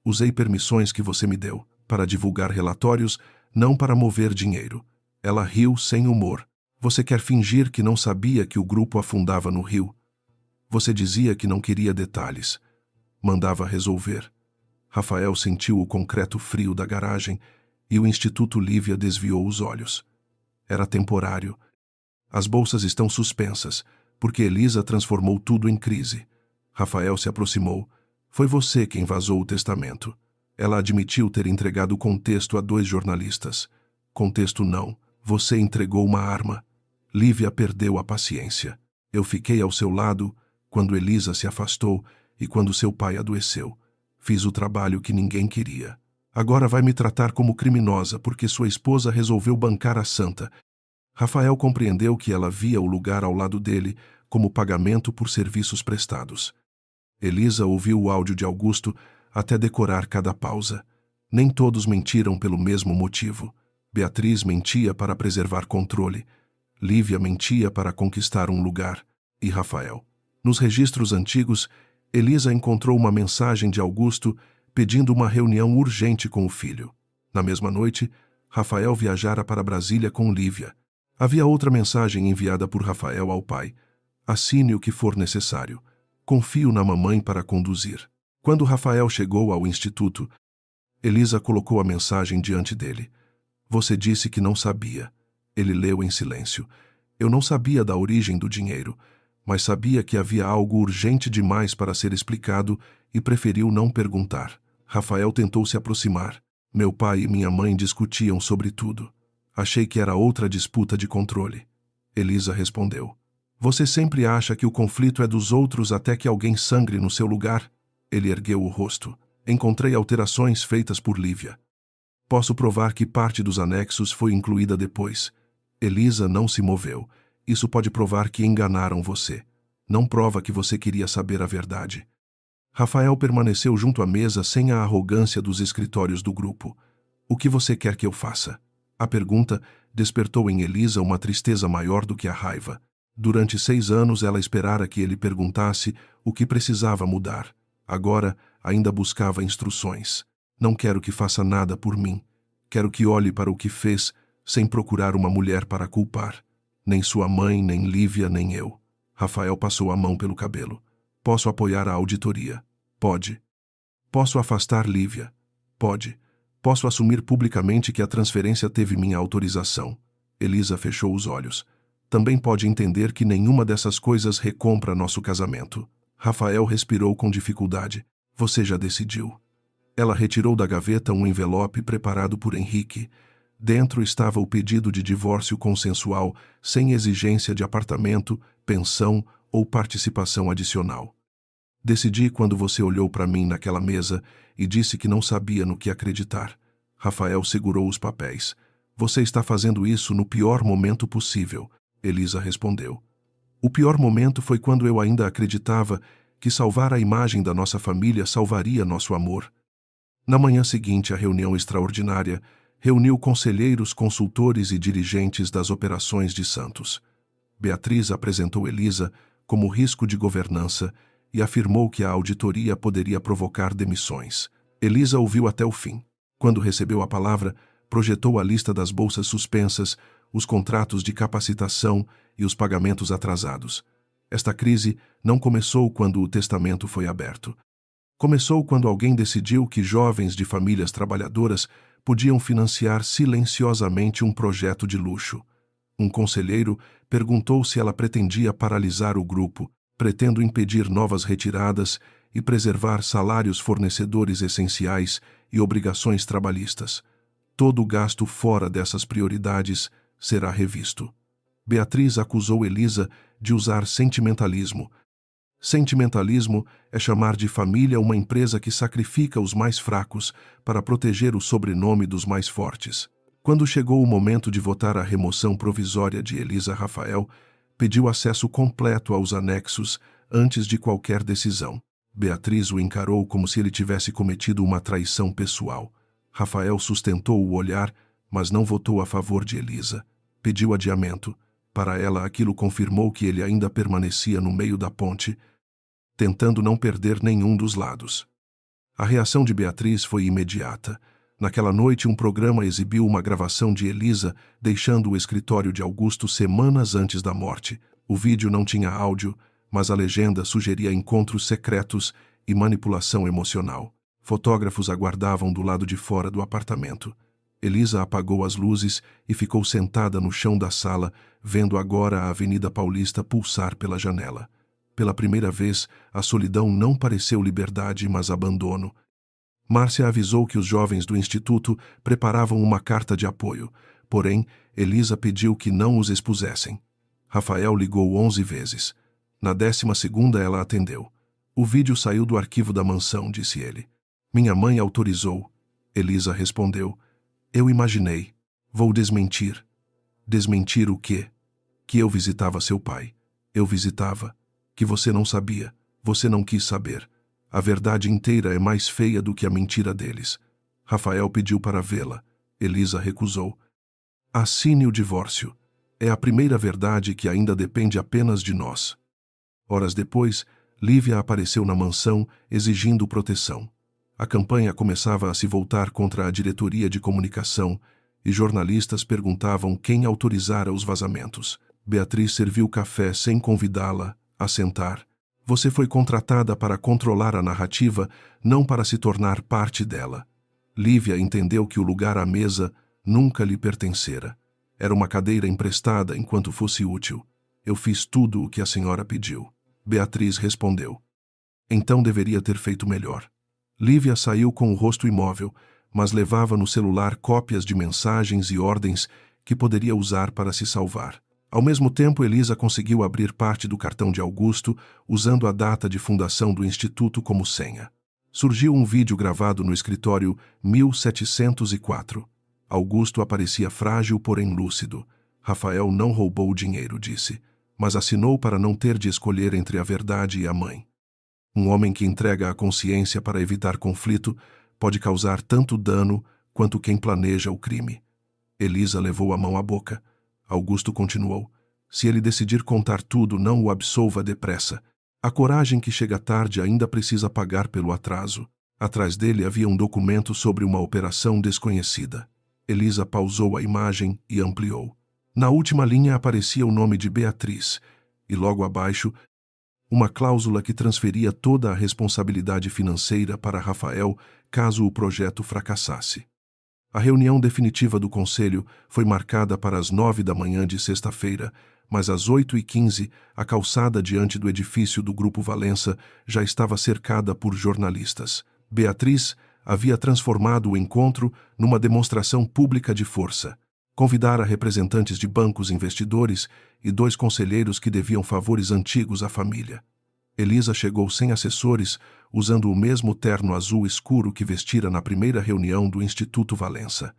Usei permissões que você me deu para divulgar relatórios, não para mover dinheiro. Ela riu sem humor. Você quer fingir que não sabia que o grupo afundava no rio? Você dizia que não queria detalhes. Mandava resolver. Rafael sentiu o concreto frio da garagem e o Instituto Lívia desviou os olhos. Era temporário. As bolsas estão suspensas, porque Elisa transformou tudo em crise. Rafael se aproximou. Foi você quem vazou o testamento. Ela admitiu ter entregado o contexto a 2 jornalistas. Contexto não. Você entregou uma arma. Lívia perdeu a paciência. Eu fiquei ao seu lado quando Elisa se afastou e quando seu pai adoeceu. Fiz o trabalho que ninguém queria. Agora vai me tratar como criminosa porque sua esposa resolveu bancar a santa. Rafael compreendeu que ela via o lugar ao lado dele como pagamento por serviços prestados. Elisa ouviu o áudio de Augusto até decorar cada pausa. Nem todos mentiram pelo mesmo motivo. Beatriz mentia para preservar controle. Lívia mentia para conquistar um lugar. E Rafael. Nos registros antigos, Elisa encontrou uma mensagem de Augusto pedindo uma reunião urgente com o filho. Na mesma noite, Rafael viajara para Brasília com Lívia. Havia outra mensagem enviada por Rafael ao pai. Assine o que for necessário. Confio na mamãe para conduzir. Quando Rafael chegou ao instituto, Elisa colocou a mensagem diante dele. Você disse que não sabia. Ele leu em silêncio. Eu não sabia da origem do dinheiro, mas sabia que havia algo urgente demais para ser explicado e preferiu não perguntar. Rafael tentou se aproximar. Meu pai e minha mãe discutiam sobre tudo. Achei que era outra disputa de controle. Elisa respondeu. Você sempre acha que o conflito é dos outros até que alguém sangre no seu lugar? Ele ergueu o rosto. Encontrei alterações feitas por Lívia. Posso provar que parte dos anexos foi incluída depois. Elisa não se moveu. Isso pode provar que enganaram você. Não prova que você queria saber a verdade. Rafael permaneceu junto à mesa sem a arrogância dos escritórios do grupo. O que você quer que eu faça? A pergunta despertou em Elisa uma tristeza maior do que a raiva. Durante 6 anos ela esperara que ele perguntasse o que precisava mudar. Agora ainda buscava instruções. Não quero que faça nada por mim. Quero que olhe para o que fez sem procurar uma mulher para culpar. Nem sua mãe, nem Lívia, nem eu. Rafael passou a mão pelo cabelo. Posso apoiar a auditoria? Pode. Posso afastar Lívia? Pode. Posso assumir publicamente que a transferência teve minha autorização. Elisa fechou os olhos. Também pode entender que nenhuma dessas coisas recompra nosso casamento. Rafael respirou com dificuldade. Você já decidiu. Ela retirou da gaveta um envelope preparado por Henrique. Dentro estava o pedido de divórcio consensual, sem exigência de apartamento, pensão ou participação adicional. Decidi quando você olhou para mim naquela mesa e disse que não sabia no que acreditar. Rafael segurou os papéis. Você está fazendo isso no pior momento possível, Elisa respondeu. O pior momento foi quando eu ainda acreditava que salvar a imagem da nossa família salvaria nosso amor. Na manhã seguinte à reunião extraordinária, reuniu conselheiros, consultores e dirigentes das operações de Santos. Beatriz apresentou Elisa como risco de governança e afirmou que a auditoria poderia provocar demissões. Elisa ouviu até o fim. Quando recebeu a palavra, projetou a lista das bolsas suspensas, os contratos de capacitação e os pagamentos atrasados. Esta crise não começou quando o testamento foi aberto. Começou quando alguém decidiu que jovens de famílias trabalhadoras podiam financiar silenciosamente um projeto de luxo. Um conselheiro perguntou se ela pretendia paralisar o grupo, pretendo impedir novas retiradas e preservar salários fornecedores essenciais e obrigações trabalhistas. Todo o gasto fora dessas prioridades será revisto. Beatriz acusou Elisa de usar sentimentalismo. Sentimentalismo é chamar de família uma empresa que sacrifica os mais fracos para proteger o sobrenome dos mais fortes. Quando chegou o momento de votar a remoção provisória de Elisa Rafael, pediu acesso completo aos anexos antes de qualquer decisão. Beatriz o encarou como se ele tivesse cometido uma traição pessoal. Rafael sustentou o olhar, mas não votou a favor de Elisa. Pediu adiamento. Para ela, aquilo confirmou que ele ainda permanecia no meio da ponte, tentando não perder nenhum dos lados. A reação de Beatriz foi imediata. Naquela noite, um programa exibiu uma gravação de Elisa deixando o escritório de Augusto semanas antes da morte. O vídeo não tinha áudio, mas a legenda sugeria encontros secretos e manipulação emocional. Fotógrafos aguardavam do lado de fora do apartamento. Elisa apagou as luzes e ficou sentada no chão da sala, vendo agora a Avenida Paulista pulsar pela janela. Pela primeira vez, a solidão não pareceu liberdade, mas abandono. Márcia avisou que os jovens do instituto preparavam uma carta de apoio, porém, Elisa pediu que não os expusessem. Rafael ligou 11 vezes. Na 12ª ela atendeu. O vídeo saiu do arquivo da mansão, disse ele. Minha mãe autorizou. Elisa respondeu. Eu imaginei. Vou desmentir. Desmentir o quê? Que eu visitava seu pai. Eu visitava. Que você não sabia. Você não quis saber. A verdade inteira é mais feia do que a mentira deles. Rafael pediu para vê-la. Elisa recusou. Assine o divórcio. É a primeira verdade que ainda depende apenas de nós. Horas depois, Lívia apareceu na mansão exigindo proteção. A campanha começava a se voltar contra a diretoria de comunicação e jornalistas perguntavam quem autorizara os vazamentos. Beatriz serviu café sem convidá-la a sentar. Você foi contratada para controlar a narrativa, não para se tornar parte dela. Lívia entendeu que o lugar à mesa nunca lhe pertencera. Era uma cadeira emprestada enquanto fosse útil. Eu fiz tudo o que a senhora pediu. Beatriz respondeu. Então deveria ter feito melhor. Lívia saiu com o rosto imóvel, mas levava no celular cópias de mensagens e ordens que poderia usar para se salvar. Ao mesmo tempo, Elisa conseguiu abrir parte do cartão de Augusto, usando a data de fundação do Instituto como senha. Surgiu um vídeo gravado no escritório 1704. Augusto aparecia frágil, porém lúcido. Rafael não roubou o dinheiro, disse, mas assinou para não ter de escolher entre a verdade e a mãe. Um homem que entrega a consciência para evitar conflito pode causar tanto dano quanto quem planeja o crime. Elisa levou a mão à boca. Augusto continuou. Se ele decidir contar tudo, não o absolva depressa. A coragem que chega tarde ainda precisa pagar pelo atraso. Atrás dele havia um documento sobre uma operação desconhecida. Elisa pausou a imagem e ampliou. Na última linha aparecia o nome de Beatriz, e logo abaixo, uma cláusula que transferia toda a responsabilidade financeira para Rafael caso o projeto fracassasse. A reunião definitiva do conselho foi marcada para as 9 da manhã de sexta-feira, mas às 8h15, a calçada diante do edifício do Grupo Valença já estava cercada por jornalistas. Beatriz havia transformado o encontro numa demonstração pública de força. Convidara representantes de bancos investidores e 2 conselheiros que deviam favores antigos à família. Elisa chegou sem assessores, usando o mesmo terno azul escuro que vestira na primeira reunião do Instituto Valença.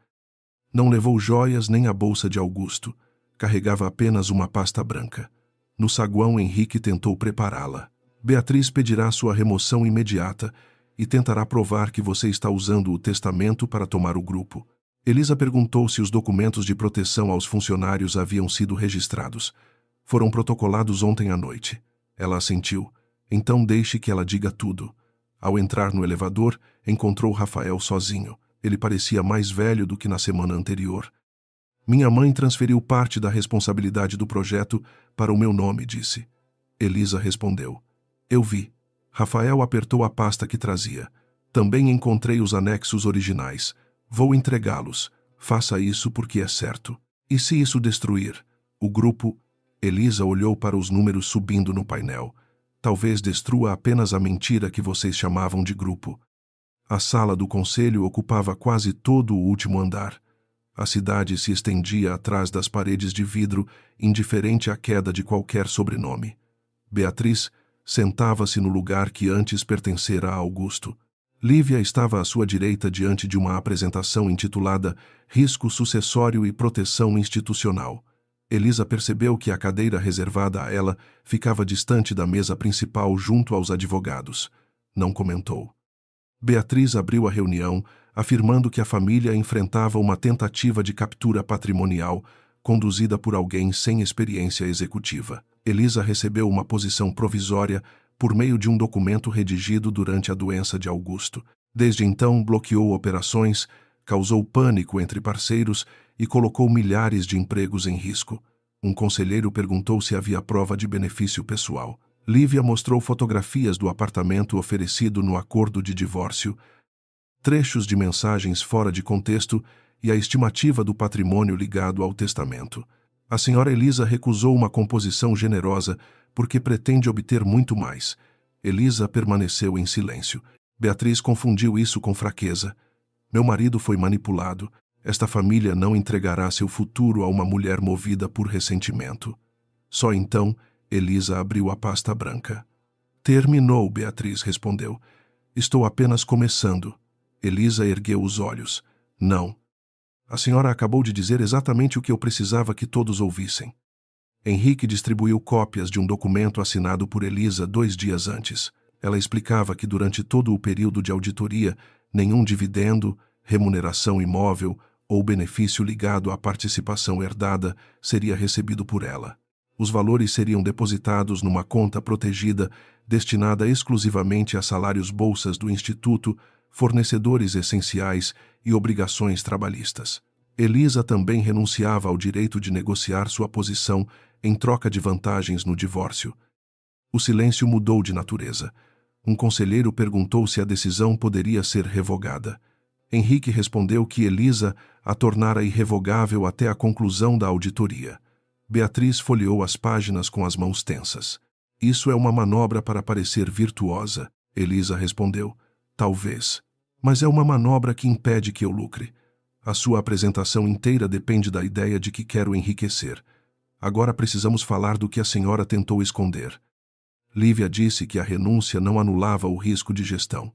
Não levou joias nem a bolsa de Augusto. Carregava apenas uma pasta branca. No saguão, Henrique tentou prepará-la. Beatriz pedirá sua remoção imediata e tentará provar que você está usando o testamento para tomar o grupo. Elisa perguntou se os documentos de proteção aos funcionários haviam sido registrados. Foram protocolados ontem à noite. Ela assentiu. Então deixe que ela diga tudo. Ao entrar no elevador, encontrou Rafael sozinho. Ele parecia mais velho do que na semana anterior. Minha mãe transferiu parte da responsabilidade do projeto para o meu nome, disse. Elisa respondeu. Eu vi. Rafael apertou a pasta que trazia. Também encontrei os anexos originais. Vou entregá-los. Faça isso porque é certo. E se isso destruir o grupo? Elisa olhou para os números subindo no painel. Talvez destrua apenas a mentira que vocês chamavam de grupo. A sala do conselho ocupava quase todo o último andar. A cidade se estendia atrás das paredes de vidro, indiferente à queda de qualquer sobrenome. Beatriz sentava-se no lugar que antes pertencera a Augusto. Lívia estava à sua direita diante de uma apresentação intitulada Risco Sucessório e Proteção Institucional. Elisa percebeu que a cadeira reservada a ela ficava distante da mesa principal junto aos advogados. Não comentou. Beatriz abriu a reunião, afirmando que a família enfrentava uma tentativa de captura patrimonial conduzida por alguém sem experiência executiva. Elisa recebeu uma posição provisória por meio de um documento redigido durante a doença de Augusto. Desde então, bloqueou operações, causou pânico entre parceiros e colocou milhares de empregos em risco. Um conselheiro perguntou se havia prova de benefício pessoal. Lívia mostrou fotografias do apartamento oferecido no acordo de divórcio, trechos de mensagens fora de contexto e a estimativa do patrimônio ligado ao testamento. A senhora Elisa recusou uma composição generosa porque pretende obter muito mais. Elisa permaneceu em silêncio. Beatriz confundiu isso com fraqueza. Meu marido foi manipulado. Esta família não entregará seu futuro a uma mulher movida por ressentimento. Só então, Elisa abriu a pasta branca. Terminou, Beatriz respondeu. Estou apenas começando. Elisa ergueu os olhos. Não. A senhora acabou de dizer exatamente o que eu precisava que todos ouvissem. Henrique distribuiu cópias de um documento assinado por Elisa 2 dias antes. Ela explicava que durante todo o período de auditoria, nenhum dividendo, remuneração imóvel ou benefício ligado à participação herdada seria recebido por ela. Os valores seriam depositados numa conta protegida destinada exclusivamente a salários bolsas do Instituto, fornecedores essenciais e obrigações trabalhistas. Elisa também renunciava ao direito de negociar sua posição em troca de vantagens no divórcio. O silêncio mudou de natureza. Um conselheiro perguntou se a decisão poderia ser revogada. Henrique respondeu que Elisa a tornara irrevogável até a conclusão da auditoria. Beatriz folheou as páginas com as mãos tensas. Isso é uma manobra para parecer virtuosa, Elisa respondeu. Talvez. Mas é uma manobra que impede que eu lucre. A sua apresentação inteira depende da ideia de que quero enriquecer. Agora precisamos falar do que a senhora tentou esconder. Lívia disse que a renúncia não anulava o risco de gestão.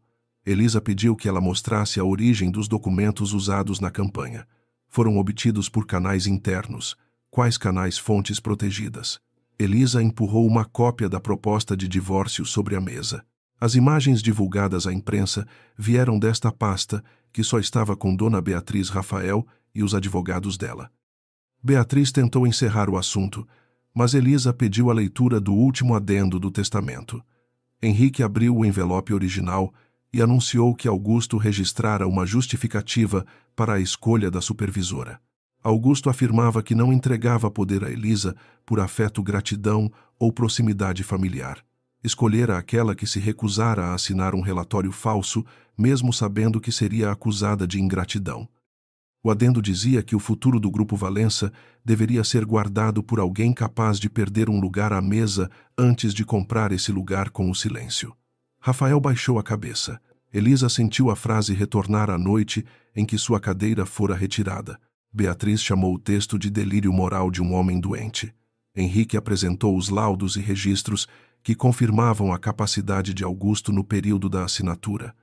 Elisa pediu que ela mostrasse a origem dos documentos usados na campanha. Foram obtidos por canais internos. Quais canais? Fontes protegidas. Elisa empurrou uma cópia da proposta de divórcio sobre a mesa. As imagens divulgadas à imprensa vieram desta pasta, que só estava com Dona Beatriz Rafael e os advogados dela. Beatriz tentou encerrar o assunto, mas Elisa pediu a leitura do último adendo do testamento. Henrique abriu o envelope original e anunciou que Augusto registrara uma justificativa para a escolha da supervisora. Augusto afirmava que não entregava poder a Elisa por afeto, gratidão ou proximidade familiar. Escolhera aquela que se recusara a assinar um relatório falso, mesmo sabendo que seria acusada de ingratidão. O adendo dizia que o futuro do Grupo Valença deveria ser guardado por alguém capaz de perder um lugar à mesa antes de comprar esse lugar com o silêncio. Rafael baixou a cabeça. Elisa sentiu a frase retornar à noite em que sua cadeira fora retirada. Beatriz chamou o texto de delírio moral de um homem doente. Henrique apresentou os laudos e registros que confirmavam a capacidade de Augusto no período da assinatura.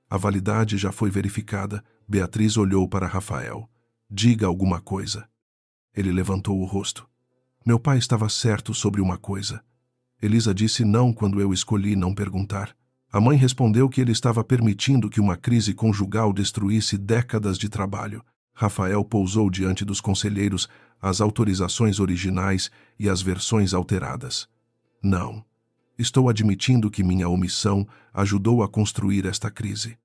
A validade já foi verificada. Beatriz olhou para Rafael. Diga alguma coisa. Ele levantou o rosto. Meu pai estava certo sobre uma coisa. Elisa disse não quando eu escolhi não perguntar. A mãe respondeu que ele estava permitindo que uma crise conjugal destruísse décadas de trabalho. Rafael pousou diante dos conselheiros as autorizações originais e as versões alteradas. Não. Estou admitindo que minha omissão ajudou a construir esta crise.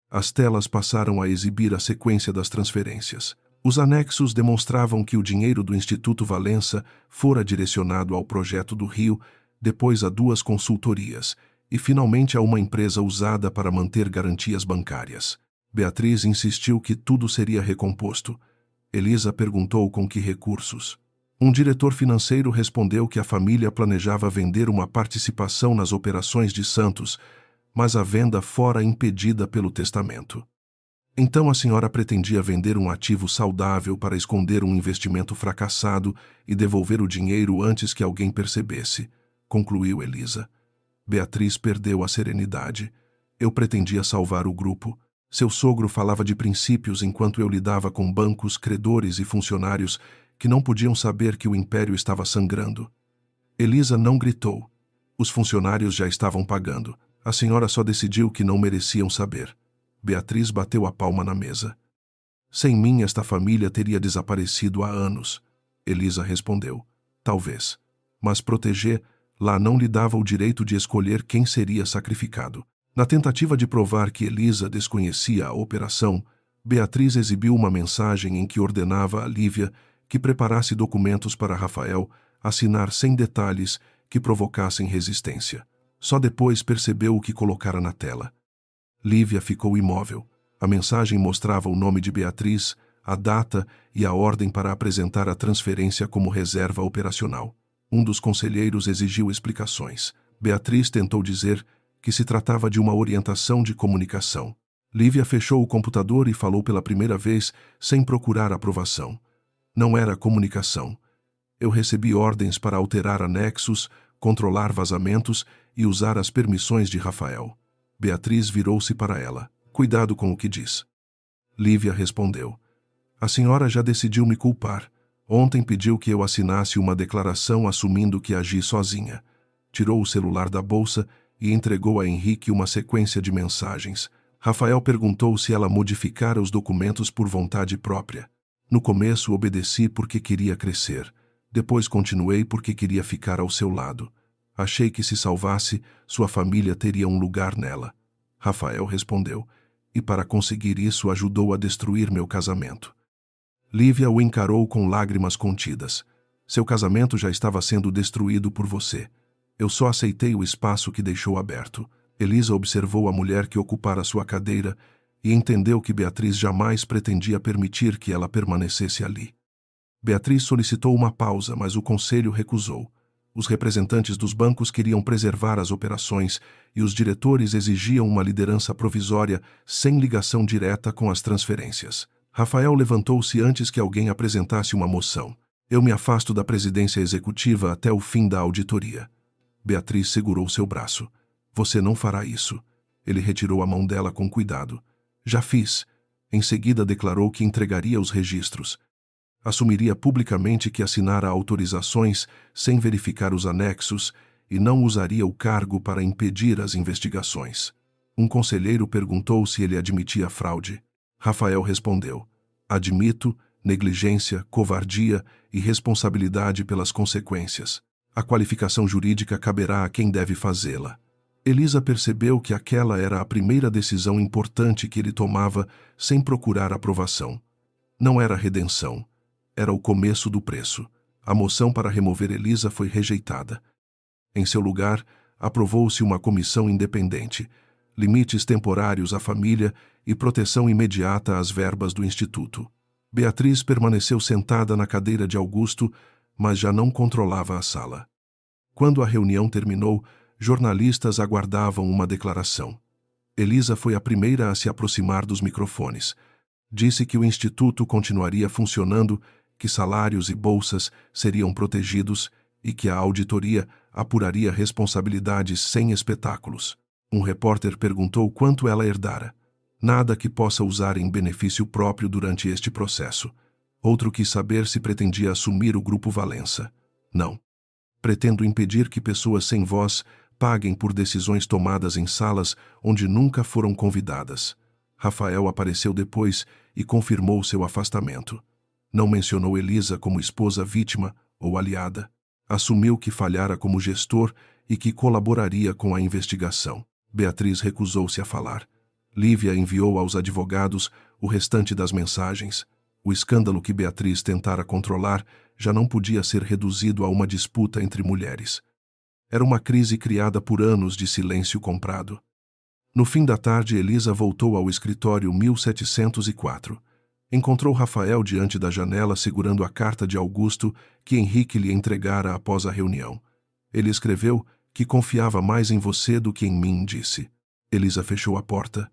As telas passaram a exibir a sequência das transferências. Os anexos demonstravam que o dinheiro do Instituto Valença fora direcionado ao projeto do Rio, depois a 2 consultorias e finalmente a uma empresa usada para manter garantias bancárias. Beatriz insistiu que tudo seria recomposto. Elisa perguntou com que recursos. Um diretor financeiro respondeu que a família planejava vender uma participação nas operações de Santos, mas a venda fora impedida pelo testamento. Então a senhora pretendia vender um ativo saudável para esconder um investimento fracassado e devolver o dinheiro antes que alguém percebesse, concluiu Elisa. Beatriz perdeu a serenidade. Eu pretendia salvar o grupo. Seu sogro falava de princípios enquanto eu lidava com bancos, credores e funcionários que não podiam saber que o império estava sangrando. Elisa não gritou. Os funcionários já estavam pagando. A senhora só decidiu que não mereciam saber. Beatriz bateu a palma na mesa. Sem mim, esta família teria desaparecido há anos. Elisa respondeu. Talvez. Mas proteger lá não lhe dava o direito de escolher quem seria sacrificado. Na tentativa de provar que Elisa desconhecia a operação, Beatriz exibiu uma mensagem em que ordenava a Lívia que preparasse documentos para Rafael assinar sem detalhes que provocassem resistência. Só depois percebeu o que colocara na tela. Lívia ficou imóvel. A mensagem mostrava o nome de Beatriz, a data e a ordem para apresentar a transferência como reserva operacional. Um dos conselheiros exigiu explicações. Beatriz tentou dizer que se tratava de uma orientação de comunicação. Lívia fechou o computador e falou pela primeira vez sem procurar aprovação. Não era comunicação. Eu recebi ordens para alterar anexos, controlar vazamentos e usar as permissões de Rafael. Beatriz virou-se para ela. Cuidado com o que diz. Lívia respondeu. A senhora já decidiu me culpar. Ontem pediu que eu assinasse uma declaração assumindo que agi sozinha. Tirou o celular da bolsa e entregou a Henrique uma sequência de mensagens. Rafael perguntou se ela modificara os documentos por vontade própria. No começo obedeci porque queria crescer. Depois continuei porque queria ficar ao seu lado. Achei que se salvasse, sua família teria um lugar nela. Rafael respondeu, e para conseguir isso ajudou a destruir meu casamento. Lívia o encarou com lágrimas contidas. Seu casamento já estava sendo destruído por você. Eu só aceitei o espaço que deixou aberto. Elisa observou a mulher que ocupara sua cadeira e entendeu que Beatriz jamais pretendia permitir que ela permanecesse ali. Beatriz solicitou uma pausa, mas o conselho recusou. Os representantes dos bancos queriam preservar as operações e os diretores exigiam uma liderança provisória sem ligação direta com as transferências. Rafael levantou-se antes que alguém apresentasse uma moção. Eu me afasto da presidência executiva até o fim da auditoria. Beatriz segurou seu braço. Você não fará isso. Ele retirou a mão dela com cuidado. Já fiz. Em seguida declarou que entregaria os registros. Assumiria publicamente que assinara autorizações sem verificar os anexos e não usaria o cargo para impedir as investigações. Um conselheiro perguntou se ele admitia fraude. Rafael respondeu: admito negligência, covardia e responsabilidade pelas consequências. A qualificação jurídica caberá a quem deve fazê-la. Elisa percebeu que aquela era a primeira decisão importante que ele tomava sem procurar aprovação. Não era redenção. Era o começo do preço. A moção para remover Elisa foi rejeitada. Em seu lugar, aprovou-se uma comissão independente, limites temporários à família e proteção imediata às verbas do Instituto. Beatriz permaneceu sentada na cadeira de Augusto, mas já não controlava a sala. Quando a reunião terminou, jornalistas aguardavam uma declaração. Elisa foi a primeira a se aproximar dos microfones. Disse que o Instituto continuaria funcionando, que salários e bolsas seriam protegidos e que a auditoria apuraria responsabilidades sem espetáculos. Um repórter perguntou quanto ela herdara. Nada que possa usar em benefício próprio durante este processo. Outro quis saber se pretendia assumir o Grupo Valença. Não. Pretendo impedir que pessoas sem voz paguem por decisões tomadas em salas onde nunca foram convidadas. Rafael apareceu depois e confirmou seu afastamento. Não mencionou Elisa como esposa vítima ou aliada. Assumiu que falhara como gestor e que colaboraria com a investigação. Beatriz recusou-se a falar. Lívia enviou aos advogados o restante das mensagens. O escândalo que Beatriz tentara controlar já não podia ser reduzido a uma disputa entre mulheres. Era uma crise criada por anos de silêncio comprado. No fim da tarde, Elisa voltou ao escritório 1704. Encontrou Rafael diante da janela segurando a carta de Augusto que Henrique lhe entregara após a reunião. Ele escreveu que confiava mais em você do que em mim, disse. Elisa fechou a porta.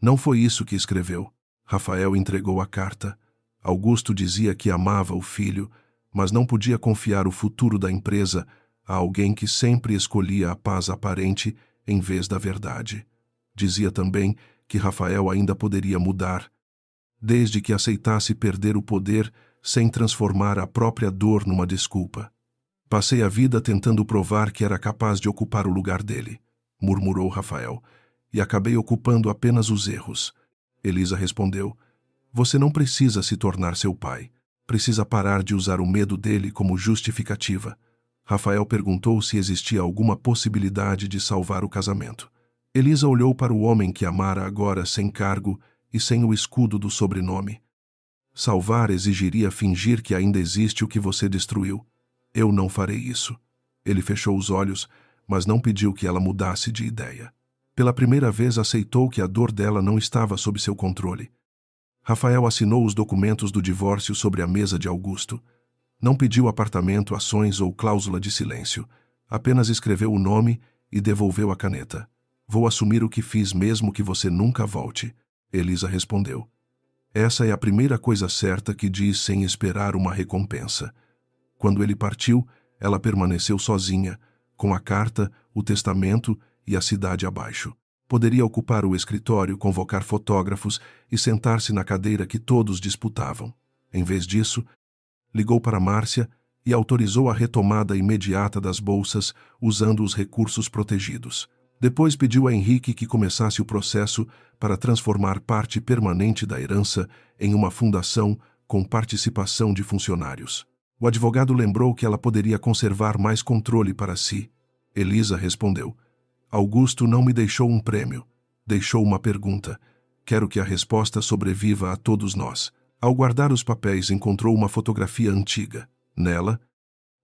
Não foi isso que escreveu. Rafael entregou a carta. Augusto dizia que amava o filho, mas não podia confiar o futuro da empresa a alguém que sempre escolhia a paz aparente em vez da verdade. Dizia também que Rafael ainda poderia mudar, desde que aceitasse perder o poder sem transformar a própria dor numa desculpa. Passei a vida tentando provar que era capaz de ocupar o lugar dele, murmurou Rafael, e acabei ocupando apenas os erros. Elisa respondeu: você não precisa se tornar seu pai. Precisa parar de usar o medo dele como justificativa. Rafael perguntou se existia alguma possibilidade de salvar o casamento. Elisa olhou para o homem que amara agora sem cargo e sem o escudo do sobrenome. Salvar exigiria fingir que ainda existe o que você destruiu. Eu não farei isso. Ele fechou os olhos, mas não pediu que ela mudasse de ideia. Pela primeira vez aceitou que a dor dela não estava sob seu controle. Rafael assinou os documentos do divórcio sobre a mesa de Augusto. Não pediu apartamento, ações ou cláusula de silêncio. Apenas escreveu o nome e devolveu a caneta. Vou assumir o que fiz mesmo que você nunca volte. Elisa respondeu. Essa é a primeira coisa certa que diz sem esperar uma recompensa. Quando ele partiu, ela permaneceu sozinha, com a carta, o testamento e a cidade abaixo. Poderia ocupar o escritório, convocar fotógrafos e sentar-se na cadeira que todos disputavam. Em vez disso, ligou para Márcia e autorizou a retomada imediata das bolsas usando os recursos protegidos. Depois pediu a Henrique que começasse o processo para transformar parte permanente da herança em uma fundação com participação de funcionários. O advogado lembrou que ela poderia conservar mais controle para si. Elisa respondeu: Augusto não me deixou um prêmio, deixou uma pergunta. Quero que a resposta sobreviva a todos nós. Ao guardar os papéis, encontrou uma fotografia antiga. Nela,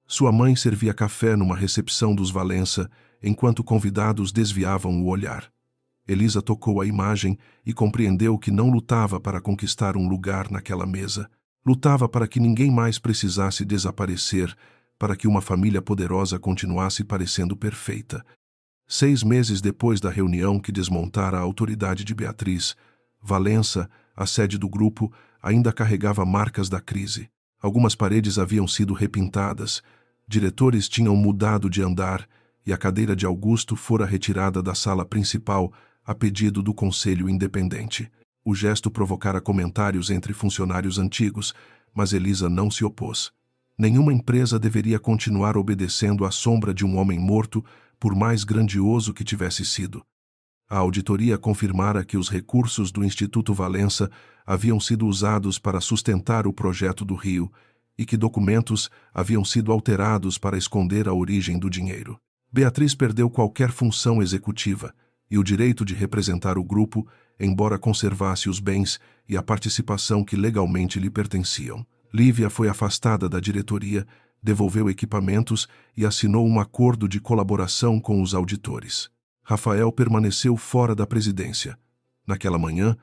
sua mãe servia café numa recepção dos Valença, enquanto convidados desviavam o olhar. Elisa tocou a imagem e compreendeu que não lutava para conquistar um lugar naquela mesa. Lutava para que ninguém mais precisasse desaparecer, para que uma família poderosa continuasse parecendo perfeita. 6 meses depois da reunião que desmontara a autoridade de Beatriz, Valença, a sede do grupo, ainda carregava marcas da crise. Algumas paredes haviam sido repintadas, diretores tinham mudado de andar e a cadeira de Augusto fora retirada da sala principal a pedido do Conselho Independente. O gesto provocara comentários entre funcionários antigos, mas Elisa não se opôs. Nenhuma empresa deveria continuar obedecendo à sombra de um homem morto, por mais grandioso que tivesse sido. A auditoria confirmara que os recursos do Instituto Valença haviam sido usados para sustentar o projeto do Rio e que documentos haviam sido alterados para esconder a origem do dinheiro. Beatriz perdeu qualquer função executiva e o direito de representar o grupo, embora conservasse os bens e a participação que legalmente lhe pertenciam. Lívia foi afastada da diretoria, devolveu equipamentos e assinou um acordo de colaboração com os auditores. Rafael permaneceu fora da presidência. Naquela manhã,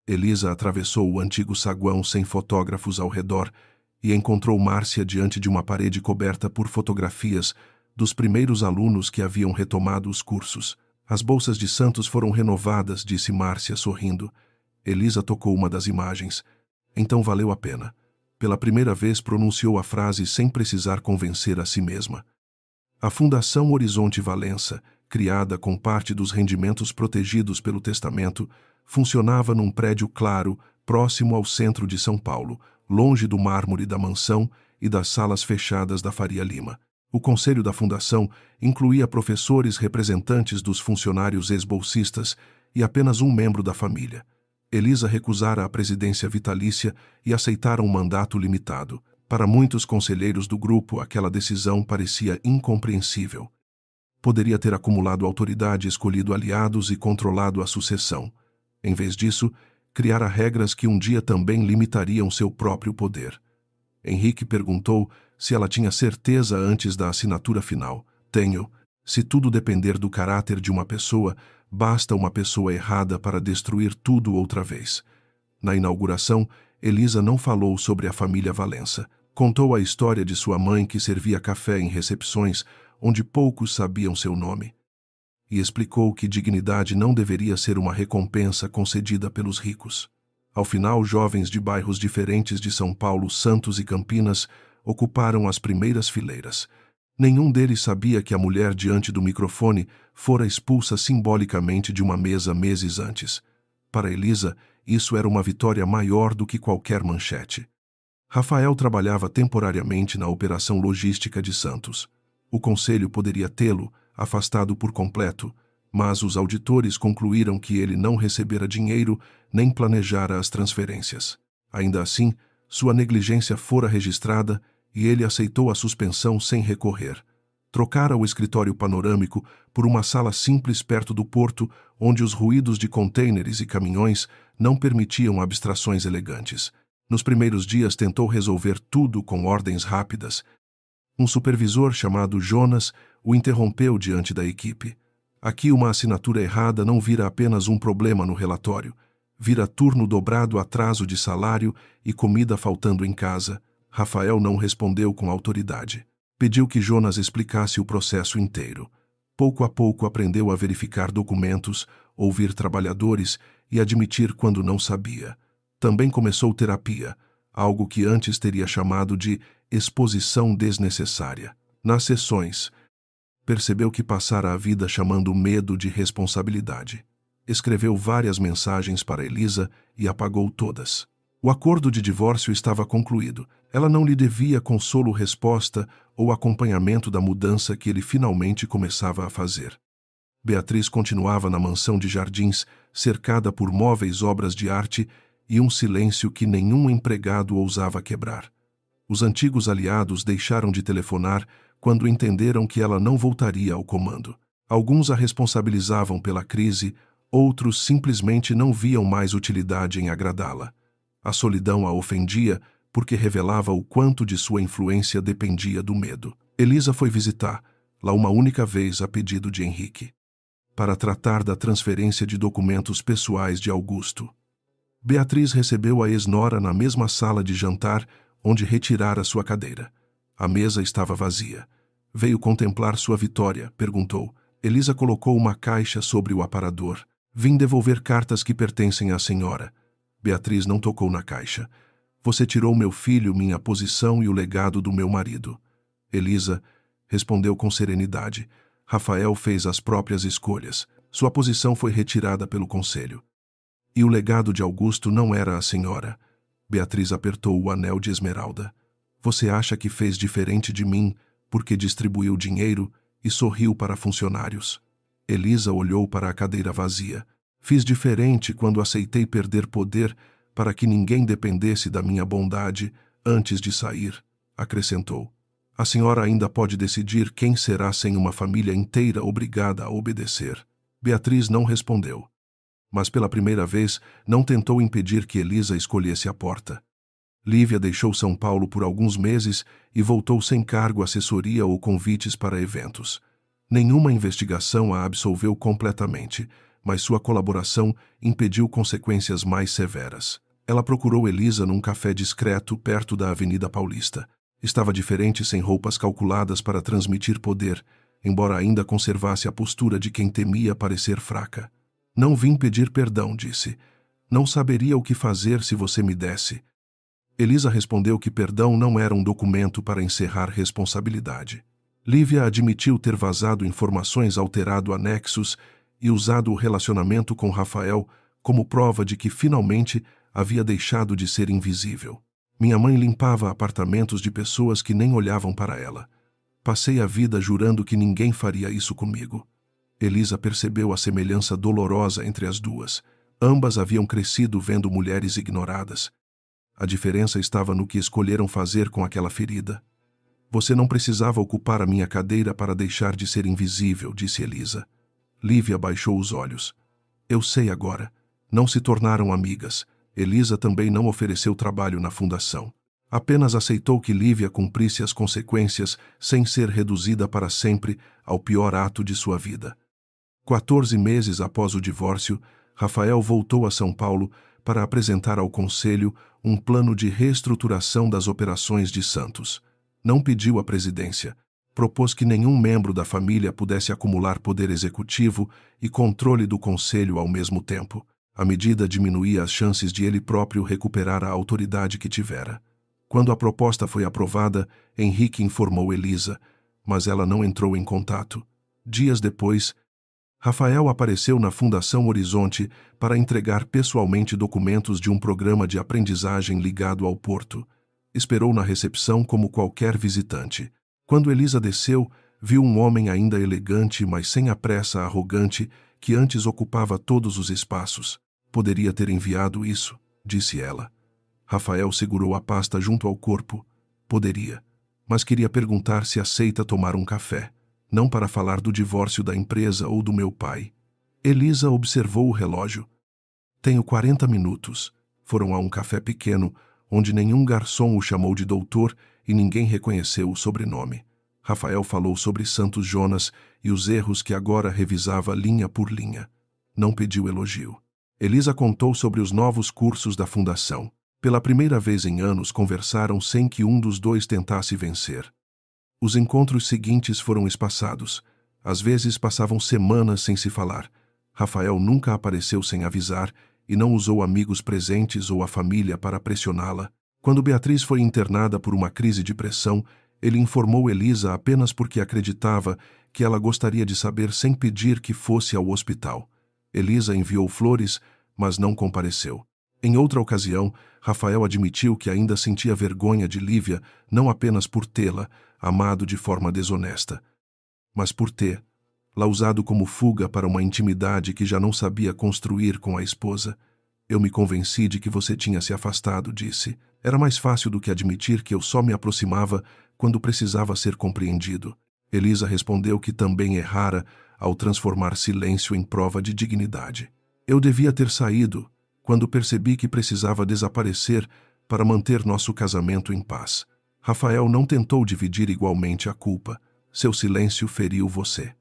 Elisa atravessou o antigo saguão sem fotógrafos ao redor e encontrou Márcia diante de uma parede coberta por fotografias dos primeiros alunos que haviam retomado os cursos. As bolsas de Santos foram renovadas, disse Márcia, sorrindo. Elisa tocou uma das imagens. Então valeu a pena. Pela primeira vez pronunciou a frase sem precisar convencer a si mesma. A Fundação Horizonte Valença, criada com parte dos rendimentos protegidos pelo testamento, funcionava num prédio claro, próximo ao centro de São Paulo, longe do mármore da mansão e das salas fechadas da Faria Lima. O conselho da fundação incluía professores representantes dos funcionários ex-bolsistas e apenas um membro da família. Elisa recusara a presidência vitalícia e aceitara um mandato limitado. Para muitos conselheiros do grupo, aquela decisão parecia incompreensível. Poderia ter acumulado autoridade, escolhido aliados e controlado a sucessão. Em vez disso, criara regras que um dia também limitariam seu próprio poder. Henrique perguntou se ela tinha certeza antes da assinatura final. Tenho. Se tudo depender do caráter de uma pessoa, basta uma pessoa errada para destruir tudo outra vez. Na inauguração, Elisa não falou sobre a família Valença. Contou a história de sua mãe que servia café em recepções onde poucos sabiam seu nome. E explicou que dignidade não deveria ser uma recompensa concedida pelos ricos. Ao final, jovens de bairros diferentes de São Paulo, Santos e Campinas ocuparam as primeiras fileiras. Nenhum deles sabia que a mulher diante do microfone fora expulsa simbolicamente de uma mesa meses antes. Para Elisa, isso era uma vitória maior do que qualquer manchete. Rafael trabalhava temporariamente na operação logística de Santos. O conselho poderia tê-lo afastado por completo, mas os auditores concluíram que ele não recebera dinheiro nem planejara as transferências. Ainda assim, sua negligência fora registrada e ele aceitou a suspensão sem recorrer. Trocara o escritório panorâmico por uma sala simples perto do porto, onde os ruídos de contêineres e caminhões não permitiam abstrações elegantes. Nos primeiros dias tentou resolver tudo com ordens rápidas. Um supervisor chamado Jonas o interrompeu diante da equipe. Aqui uma assinatura errada não vira apenas um problema no relatório. Vira turno dobrado, atraso de salário e comida faltando em casa. Rafael não respondeu com autoridade. Pediu que Jonas explicasse o processo inteiro. Pouco a pouco aprendeu a verificar documentos, ouvir trabalhadores e admitir quando não sabia. Também começou terapia, algo que antes teria chamado de exposição desnecessária. Nas sessões, percebeu que passara a vida chamando medo de responsabilidade. Escreveu várias mensagens para Elisa e apagou todas. O acordo de divórcio estava concluído. Ela não lhe devia consolo, resposta ou acompanhamento da mudança que ele finalmente começava a fazer. Beatriz continuava na mansão de Jardins, cercada por móveis, obras de arte e um silêncio que nenhum empregado ousava quebrar. Os antigos aliados deixaram de telefonar quando entenderam que ela não voltaria ao comando. Alguns a responsabilizavam pela crise, outros simplesmente não viam mais utilidade em agradá-la. A solidão a ofendia porque revelava o quanto de sua influência dependia do medo. Elisa foi visitá-la uma única vez a pedido de Henrique. para tratar da transferência de documentos pessoais de Augusto. Beatriz recebeu a ex-nora na mesma sala de jantar onde retirara sua cadeira. A mesa estava vazia. Veio contemplar sua vitória, perguntou. Elisa colocou uma caixa sobre o aparador. Vim devolver cartas que pertencem à senhora. Beatriz não tocou na caixa. Você tirou meu filho, minha posição e o legado do meu marido. Elisa respondeu com serenidade. Rafael fez as próprias escolhas. Sua posição foi retirada pelo conselho. E o legado de Augusto não era a senhora. Beatriz apertou o anel de esmeralda. Você acha que fez diferente de mim porque distribuiu dinheiro e sorriu para funcionários? Elisa olhou para a cadeira vazia. Fiz diferente quando aceitei perder poder para que ninguém dependesse da minha bondade antes de sair, acrescentou. A senhora ainda pode decidir quem será sem uma família inteira obrigada a obedecer. Beatriz não respondeu. Mas pela primeira vez não tentou impedir que Elisa escolhesse a porta. Lívia deixou São Paulo por alguns meses e voltou sem cargo, assessoria ou convites para eventos. Nenhuma investigação a absolveu completamente, mas sua colaboração impediu consequências mais severas. Ela procurou Elisa num café discreto perto da Avenida Paulista. Estava diferente, sem roupas calculadas para transmitir poder, embora ainda conservasse a postura de quem temia parecer fraca. Não vim pedir perdão, disse. Não saberia o que fazer se você me desse. Elisa respondeu que perdão não era um documento para encerrar responsabilidade. Lívia admitiu ter vazado informações, alterado anexos e usado o relacionamento com Rafael como prova de que finalmente havia deixado de ser invisível. Minha mãe limpava apartamentos de pessoas que nem olhavam para ela. Passei a vida jurando que ninguém faria isso comigo. Elisa percebeu a semelhança dolorosa entre as duas. Ambas haviam crescido vendo mulheres ignoradas. A diferença estava no que escolheram fazer com aquela ferida. Você não precisava ocupar a minha cadeira para deixar de ser invisível, disse Elisa. Lívia baixou os olhos. Eu sei agora. Não se tornaram amigas. Elisa também não ofereceu trabalho na fundação. Apenas aceitou que Lívia cumprisse as consequências sem ser reduzida para sempre ao pior ato de sua vida. 14 meses após o divórcio, Rafael voltou a São Paulo para apresentar ao conselho um plano de reestruturação das operações de Santos. Não pediu a presidência. Propôs que nenhum membro da família pudesse acumular poder executivo e controle do conselho ao mesmo tempo. A medida diminuía as chances de ele próprio recuperar a autoridade que tivera. Quando a proposta foi aprovada, Henrique informou Elisa, mas ela não entrou em contato. Dias depois, Rafael apareceu na Fundação Horizonte para entregar pessoalmente documentos de um programa de aprendizagem ligado ao porto. Esperou na recepção como qualquer visitante. Quando Elisa desceu, viu um homem ainda elegante, mas sem a pressa arrogante que antes ocupava todos os espaços. Poderia ter enviado isso, disse ela. Rafael segurou a pasta junto ao corpo. Poderia, mas queria perguntar se aceita tomar um café, não para falar do divórcio da empresa ou do meu pai. Elisa observou o relógio. Tenho 40 minutos. Foram a um café pequeno, onde nenhum garçom o chamou de doutor e ninguém reconheceu o sobrenome. Rafael falou sobre Santos Jonas e os erros que agora revisava linha por linha. Não pediu elogio. Elisa contou sobre os novos cursos da fundação. Pela primeira vez em anos conversaram sem que um dos dois tentasse vencer. Os encontros seguintes foram espaçados. Às vezes passavam semanas sem se falar. Rafael nunca apareceu sem avisar e não usou amigos presentes ou a família para pressioná-la. Quando Beatriz foi internada por uma crise de pressão, ele informou Elisa apenas porque acreditava que ela gostaria de saber sem pedir que fosse ao hospital. Elisa enviou flores, mas não compareceu. Em outra ocasião, Rafael admitiu que ainda sentia vergonha de Lívia, não apenas por tê-la amado de forma desonesta, mas por tê-la usado como fuga para uma intimidade que já não sabia construir com a esposa. Eu me convenci de que você tinha se afastado, disse. Era mais fácil do que admitir que eu só me aproximava quando precisava ser compreendido. Elisa respondeu que também errara ao transformar silêncio em prova de dignidade. Eu devia ter saído quando percebi que precisava desaparecer para manter nosso casamento em paz. Rafael não tentou dividir igualmente a culpa. Seu silêncio feriu você.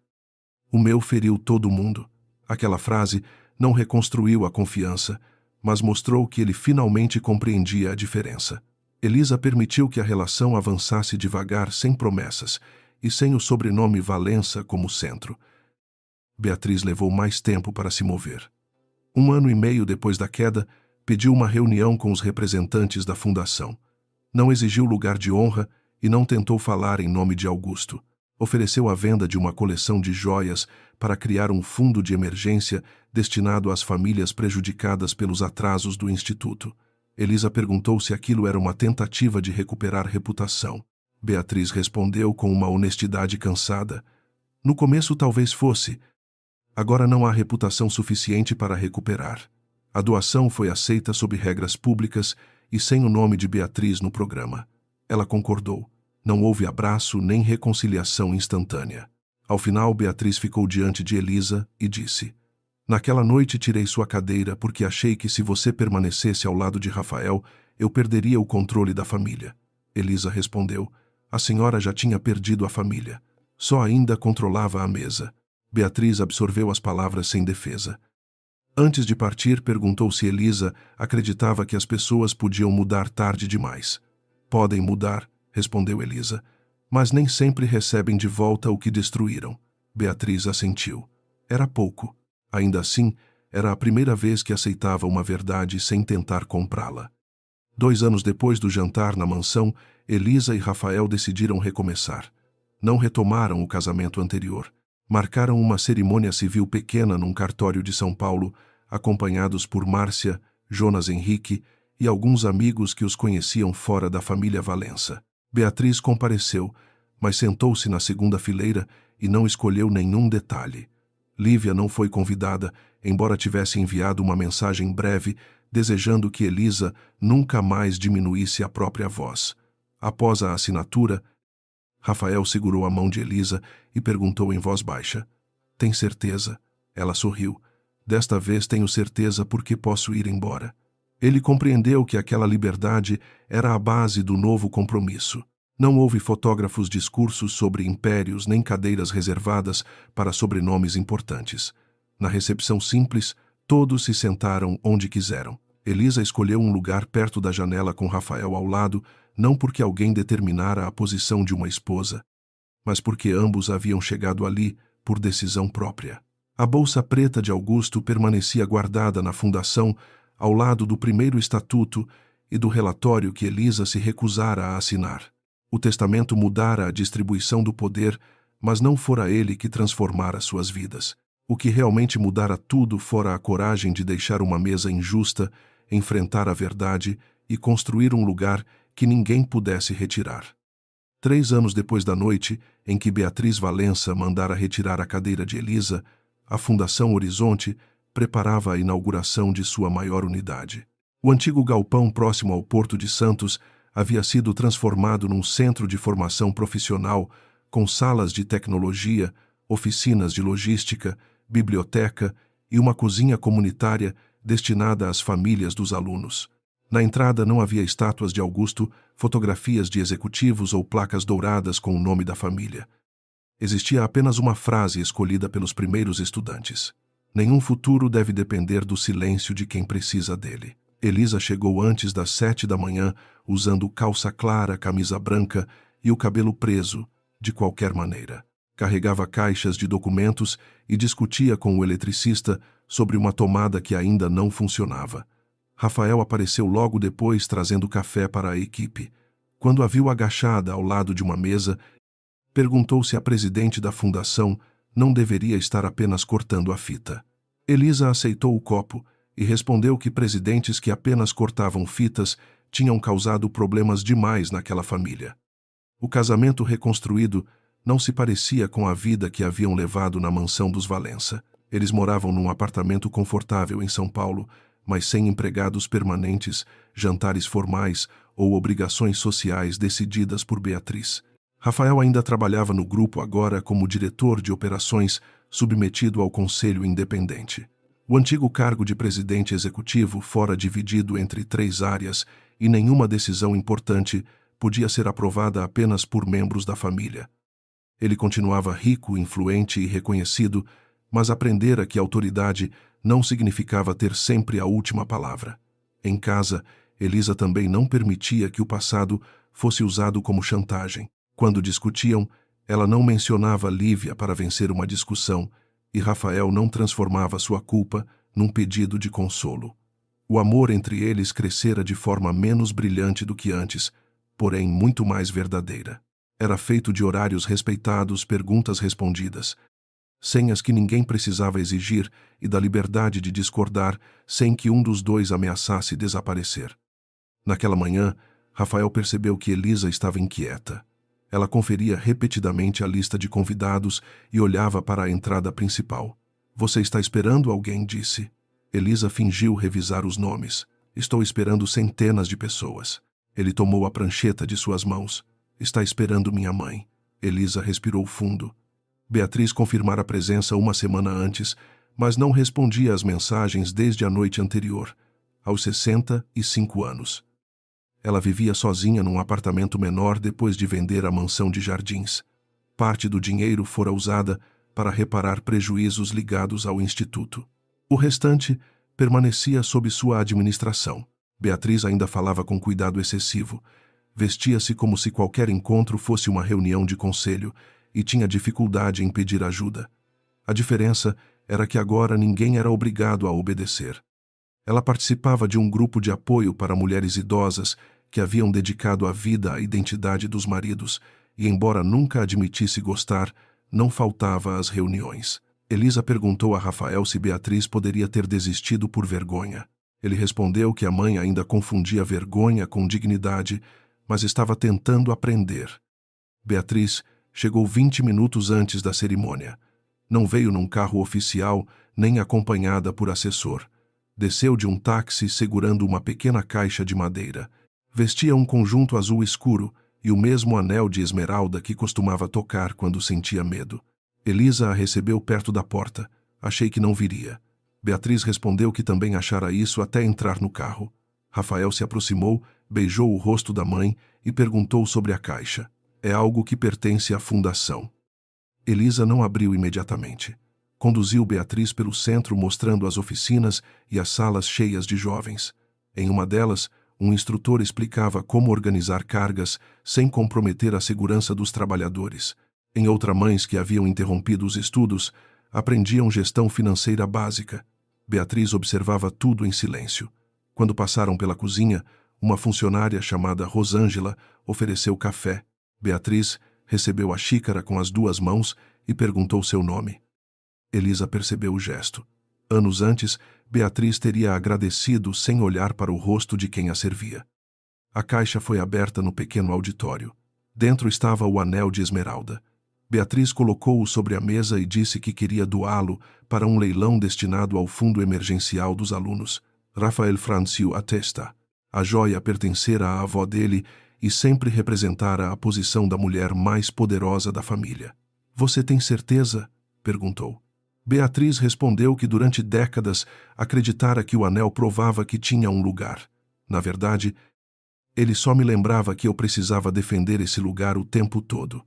O meu feriu todo mundo. Aquela frase não reconstruiu a confiança, mas mostrou que ele finalmente compreendia a diferença. Elisa permitiu que a relação avançasse devagar, sem promessas, e sem o sobrenome Valença como centro. Beatriz levou mais tempo para se mover. 1 ano e meio depois da queda, pediu uma reunião com os representantes da fundação. Não exigiu lugar de honra e não tentou falar em nome de Augusto. Ofereceu a venda de uma coleção de joias para criar um fundo de emergência destinado às famílias prejudicadas pelos atrasos do Instituto. Elisa perguntou se aquilo era uma tentativa de recuperar reputação. Beatriz respondeu com uma honestidade cansada. No começo talvez fosse. Agora não há reputação suficiente para recuperar. A doação foi aceita sob regras públicas e sem o nome de Beatriz no programa. Ela concordou. Não houve abraço nem reconciliação instantânea. Ao final, Beatriz ficou diante de Elisa e disse: Naquela noite tirei sua cadeira porque achei que se você permanecesse ao lado de Rafael, eu perderia o controle da família. Elisa respondeu: A senhora já tinha perdido a família. Só ainda controlava a mesa. Beatriz absorveu as palavras sem defesa. Antes de partir, perguntou se Elisa acreditava que as pessoas podiam mudar tarde demais. Podem mudar, respondeu Elisa, mas nem sempre recebem de volta o que destruíram. Beatriz assentiu. Era pouco. Ainda assim, era a primeira vez que aceitava uma verdade sem tentar comprá-la. 2 anos depois do jantar na mansão, Elisa e Rafael decidiram recomeçar. Não retomaram o casamento anterior. Marcaram uma cerimônia civil pequena num cartório de São Paulo, acompanhados por Márcia, Jonas Henrique e alguns amigos que os conheciam fora da família Valença. Beatriz compareceu, mas sentou-se na segunda fileira e não escolheu nenhum detalhe. Lívia não foi convidada, embora tivesse enviado uma mensagem breve desejando que Elisa nunca mais diminuísse a própria voz. Após a assinatura, Rafael segurou a mão de Elisa e perguntou em voz baixa: Tem certeza? Ela sorriu. Desta vez tenho certeza porque posso ir embora. Ele compreendeu que aquela liberdade era a base do novo compromisso. Não houve fotógrafos discursos sobre impérios nem cadeiras reservadas para sobrenomes importantes. Na recepção simples, todos se sentaram onde quiseram. Elisa escolheu um lugar perto da janela com Rafael ao lado, não porque alguém determinara a posição de uma esposa, mas porque ambos haviam chegado ali por decisão própria. A bolsa preta de Augusto permanecia guardada na fundação, ao lado do primeiro estatuto e do relatório que Elisa se recusara a assinar. O testamento mudara a distribuição do poder, mas não fora ele que transformara suas vidas. O que realmente mudara tudo fora a coragem de deixar uma mesa injusta, enfrentar a verdade e construir um lugar que ninguém pudesse retirar. 3 anos depois da noite em que Beatriz Valença mandara retirar a cadeira de Elisa, a Fundação Horizonte preparava a inauguração de sua maior unidade. O antigo galpão próximo ao Porto de Santos havia sido transformado num centro de formação profissional, com salas de tecnologia, oficinas de logística, biblioteca e uma cozinha comunitária destinada às famílias dos alunos. Na entrada não havia estátuas de Augusto, fotografias de executivos ou placas douradas com o nome da família. Existia apenas uma frase escolhida pelos primeiros estudantes: Nenhum futuro deve depender do silêncio de quem precisa dele. Elisa chegou antes das 7 da manhã, usando calça clara, camisa branca e o cabelo preso, de qualquer maneira. Carregava caixas de documentos e discutia com o eletricista sobre uma tomada que ainda não funcionava. Rafael apareceu logo depois trazendo café para a equipe. Quando a viu agachada ao lado de uma mesa, perguntou se a presidente da fundação não deveria estar apenas cortando a fita. Elisa aceitou o copo e respondeu que presidentes que apenas cortavam fitas tinham causado problemas demais naquela família. O casamento reconstruído não se parecia com a vida que haviam levado na mansão dos Valença. Eles moravam num apartamento confortável em São Paulo, mas sem empregados permanentes, jantares formais ou obrigações sociais decididas por Beatriz. Rafael ainda trabalhava no grupo agora como diretor de operações, submetido ao conselho independente. O antigo cargo de presidente executivo fora dividido entre 3 áreas e nenhuma decisão importante podia ser aprovada apenas por membros da família. Ele continuava rico, influente e reconhecido, mas aprendera que autoridade não significava ter sempre a última palavra. Em casa, Elisa também não permitia que o passado fosse usado como chantagem. Quando discutiam, ela não mencionava Lívia para vencer uma discussão, e Rafael não transformava sua culpa num pedido de consolo. O amor entre eles crescera de forma menos brilhante do que antes, porém muito mais verdadeira. Era feito de horários respeitados, perguntas respondidas, senhas que ninguém precisava exigir e da liberdade de discordar sem que um dos dois ameaçasse desaparecer. Naquela manhã, Rafael percebeu que Elisa estava inquieta. Ela conferia repetidamente a lista de convidados e olhava para a entrada principal. "Você está esperando alguém?", disse. Elisa fingiu revisar os nomes. "Estou esperando centenas de pessoas." Ele tomou a prancheta de suas mãos. "Está esperando minha mãe." Elisa respirou fundo. Beatriz confirmara a presença uma semana antes, mas não respondia às mensagens desde a noite anterior, aos 65 anos. Ela vivia sozinha num apartamento menor depois de vender a mansão de Jardins. Parte do dinheiro fora usada para reparar prejuízos ligados ao instituto. O restante permanecia sob sua administração. Beatriz ainda falava com cuidado excessivo. Vestia-se como se qualquer encontro fosse uma reunião de conselho e tinha dificuldade em pedir ajuda. A diferença era que agora ninguém era obrigado a obedecer. Ela participava de um grupo de apoio para mulheres idosas que haviam dedicado a vida à identidade dos maridos e, embora nunca admitisse gostar, não faltava às reuniões. Elisa perguntou a Rafael se Beatriz poderia ter desistido por vergonha. Ele respondeu que a mãe ainda confundia vergonha com dignidade, mas estava tentando aprender. Beatriz chegou 20 minutos antes da cerimônia. Não veio num carro oficial, nem acompanhada por assessor. Desceu de um táxi segurando uma pequena caixa de madeira. Vestia um conjunto azul escuro e o mesmo anel de esmeralda que costumava tocar quando sentia medo. Elisa a recebeu perto da porta. Achei que não viria. Beatriz respondeu que também achara isso até entrar no carro. Rafael se aproximou, beijou o rosto da mãe e perguntou sobre a caixa. "É algo que pertence à fundação." Elisa não abriu imediatamente. Conduziu Beatriz pelo centro mostrando as oficinas e as salas cheias de jovens. Em uma delas, um instrutor explicava como organizar cargas sem comprometer a segurança dos trabalhadores. Em outra, mães que haviam interrompido os estudos aprendiam gestão financeira básica. Beatriz observava tudo em silêncio. Quando passaram pela cozinha, uma funcionária chamada Rosângela ofereceu café. Beatriz recebeu a xícara com as duas mãos e perguntou seu nome. Elisa percebeu o gesto. Anos antes, Beatriz teria agradecido sem olhar para o rosto de quem a servia. A caixa foi aberta no pequeno auditório. Dentro estava o anel de esmeralda. Beatriz colocou-o sobre a mesa e disse que queria doá-lo para um leilão destinado ao fundo emergencial dos alunos. Rafael Francio atesta. A joia pertencera à avó dele e sempre representara a posição da mulher mais poderosa da família. "Você tem certeza?", perguntou. Beatriz respondeu que durante décadas acreditara que o anel provava que tinha um lugar. Na verdade, ele só me lembrava que eu precisava defender esse lugar o tempo todo.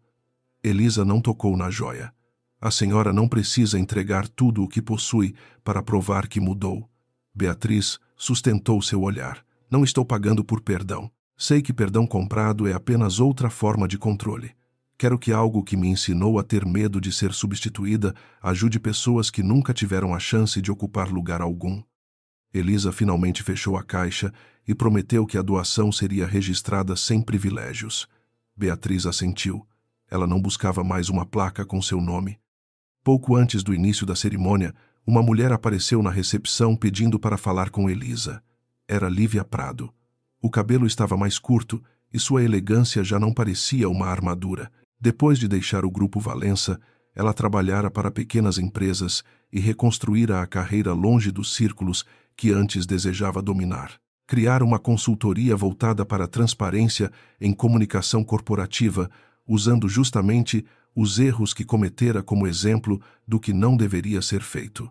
Elisa não tocou na joia. "A senhora não precisa entregar tudo o que possui para provar que mudou." Beatriz sustentou seu olhar. "Não estou pagando por perdão. Sei que perdão comprado é apenas outra forma de controle. Quero que algo que me ensinou a ter medo de ser substituída ajude pessoas que nunca tiveram a chance de ocupar lugar algum." Elisa finalmente fechou a caixa e prometeu que a doação seria registrada sem privilégios. Beatriz assentiu. Ela não buscava mais uma placa com seu nome. Pouco antes do início da cerimônia, uma mulher apareceu na recepção pedindo para falar com Elisa. Era Lívia Prado. O cabelo estava mais curto e sua elegância já não parecia uma armadura. Depois de deixar o Grupo Valença, ela trabalhara para pequenas empresas e reconstruíra a carreira longe dos círculos que antes desejava dominar. Criara uma consultoria voltada para a transparência em comunicação corporativa, usando justamente os erros que cometera como exemplo do que não deveria ser feito.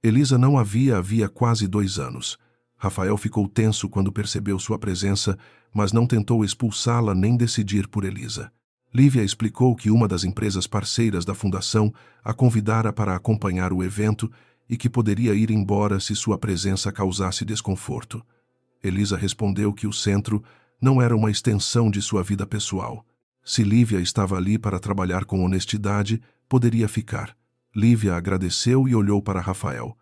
Elisa não havia quase 2 anos. Rafael ficou tenso quando percebeu sua presença, mas não tentou expulsá-la nem decidir por Elisa. Lívia explicou que uma das empresas parceiras da fundação a convidara para acompanhar o evento e que poderia ir embora se sua presença causasse desconforto. Elisa respondeu que o centro não era uma extensão de sua vida pessoal. Se Lívia estava ali para trabalhar com honestidade, poderia ficar. Lívia agradeceu e olhou para Rafael.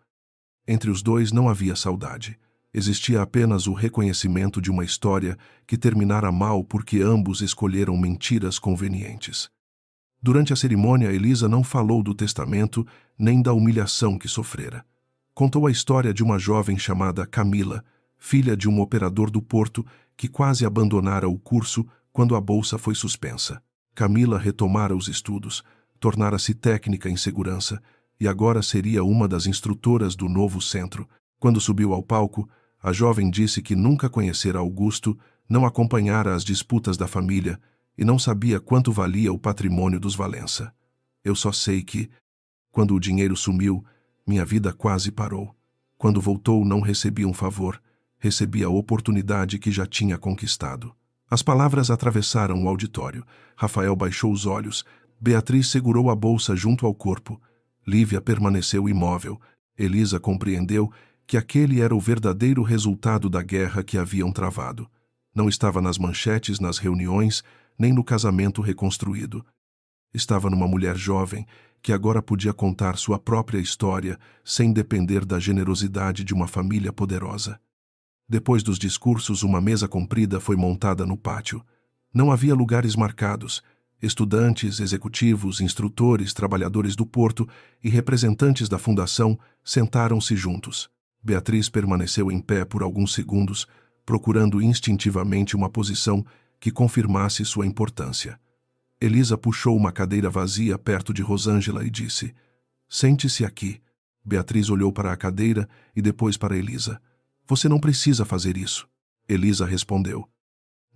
Entre os dois não havia saudade. Existia apenas o reconhecimento de uma história que terminara mal porque ambos escolheram mentiras convenientes. Durante a cerimônia, Elisa não falou do testamento nem da humilhação que sofrera. Contou a história de uma jovem chamada Camila, filha de um operador do porto que quase abandonara o curso quando a bolsa foi suspensa. Camila retomara os estudos, tornara-se técnica em segurança e agora seria uma das instrutoras do novo centro. Quando subiu ao palco, a jovem disse que nunca conhecera Augusto, não acompanhara as disputas da família e não sabia quanto valia o patrimônio dos Valença. Eu só sei que, quando o dinheiro sumiu, minha vida quase parou. Quando voltou, não recebi um favor, recebi a oportunidade que já tinha conquistado. As palavras atravessaram o auditório. Rafael baixou os olhos. Beatriz segurou a bolsa junto ao corpo. Lívia permaneceu imóvel. Elisa compreendeu que aquele era o verdadeiro resultado da guerra que haviam travado. Não estava nas manchetes, nas reuniões, nem no casamento reconstruído. Estava numa mulher jovem que agora podia contar sua própria história sem depender da generosidade de uma família poderosa. Depois dos discursos, uma mesa comprida foi montada no pátio. Não havia lugares marcados. Estudantes, executivos, instrutores, trabalhadores do porto e representantes da fundação sentaram-se juntos. Beatriz permaneceu em pé por alguns segundos, procurando instintivamente uma posição que confirmasse sua importância. Elisa puxou uma cadeira vazia perto de Rosângela e disse: "Sente-se aqui." Beatriz olhou para a cadeira e depois para Elisa. "Você não precisa fazer isso." Elisa respondeu: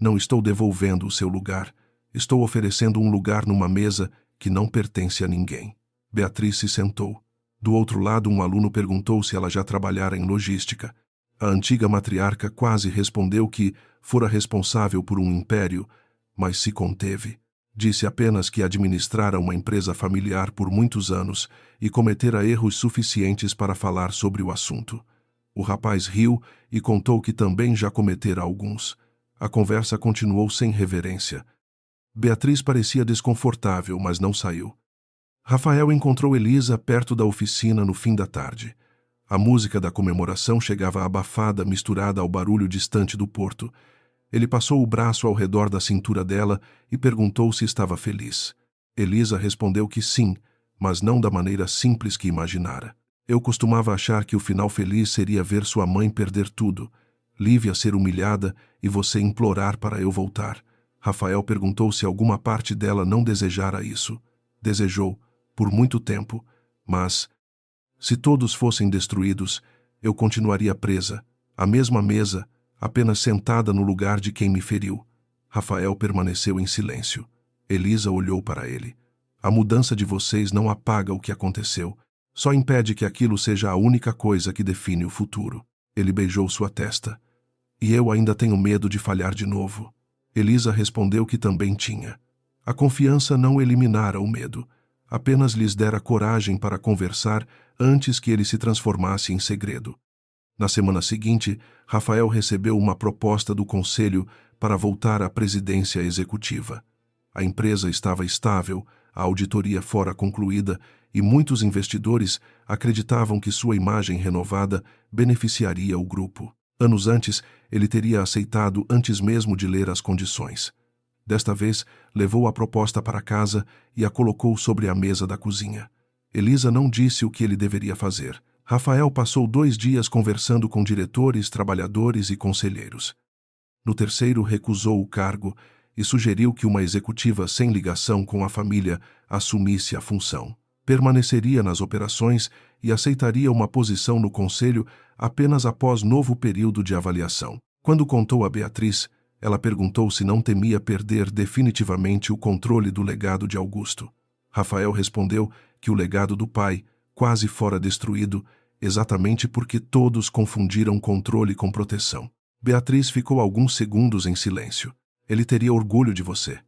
"Não estou devolvendo o seu lugar. Estou oferecendo um lugar numa mesa que não pertence a ninguém." Beatriz se sentou. Do outro lado, um aluno perguntou se ela já trabalhara em logística. A antiga matriarca quase respondeu que fora responsável por um império, mas se conteve. Disse apenas que administrara uma empresa familiar por muitos anos e cometera erros suficientes para falar sobre o assunto. O rapaz riu e contou que também já cometera alguns. A conversa continuou sem reverência. Beatriz parecia desconfortável, mas não saiu. Rafael encontrou Elisa perto da oficina no fim da tarde. A música da comemoração chegava abafada, misturada ao barulho distante do porto. Ele passou o braço ao redor da cintura dela e perguntou se estava feliz. Elisa respondeu que sim, mas não da maneira simples que imaginara. "Eu costumava achar que o final feliz seria ver sua mãe perder tudo, Lívia ser humilhada e você implorar para eu voltar." Rafael perguntou se alguma parte dela não desejara isso. Desejou, por muito tempo, mas, se todos fossem destruídos, eu continuaria presa, à mesma mesa, apenas sentada no lugar de quem me feriu. Rafael permaneceu em silêncio. Elisa olhou para ele. "A mudança de vocês não apaga o que aconteceu, só impede que aquilo seja a única coisa que define o futuro." Ele beijou sua testa. "E eu ainda tenho medo de falhar de novo." Elisa respondeu que também tinha. A confiança não eliminara o medo, apenas lhes dera coragem para conversar antes que ele se transformasse em segredo. Na semana seguinte, Rafael recebeu uma proposta do conselho para voltar à presidência executiva. A empresa estava estável, a auditoria fora concluída e muitos investidores acreditavam que sua imagem renovada beneficiaria o grupo. Anos antes, ele teria aceitado antes mesmo de ler as condições. Desta vez, levou a proposta para casa e a colocou sobre a mesa da cozinha. Elisa não disse o que ele deveria fazer. Rafael passou 2 dias conversando com diretores, trabalhadores e conselheiros. No terceiro, recusou o cargo e sugeriu que uma executiva sem ligação com a família assumisse a função. Permaneceria nas operações e aceitaria uma posição no conselho apenas após novo período de avaliação. Quando contou a Beatriz, ela perguntou se não temia perder definitivamente o controle do legado de Augusto. Rafael respondeu que o legado do pai, quase fora destruído, exatamente porque todos confundiram controle com proteção. Beatriz ficou alguns segundos em silêncio. "Ele teria orgulho de você."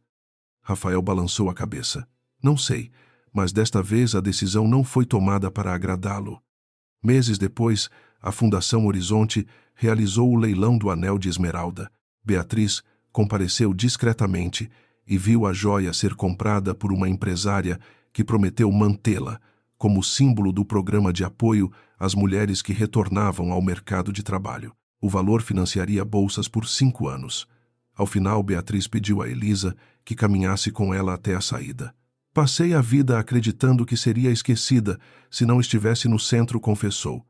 Rafael balançou a cabeça. Não sei, mas desta vez a decisão não foi tomada para agradá-lo. Meses depois, a Fundação Horizonte realizou o leilão do Anel de Esmeralda. Beatriz compareceu discretamente e viu a joia ser comprada por uma empresária que prometeu mantê-la como símbolo do programa de apoio às mulheres que retornavam ao mercado de trabalho. O valor financiaria bolsas por 5 anos. Ao final, Beatriz pediu a Elisa que caminhasse com ela até a saída. Passei a vida acreditando que seria esquecida se não estivesse no centro, confessou.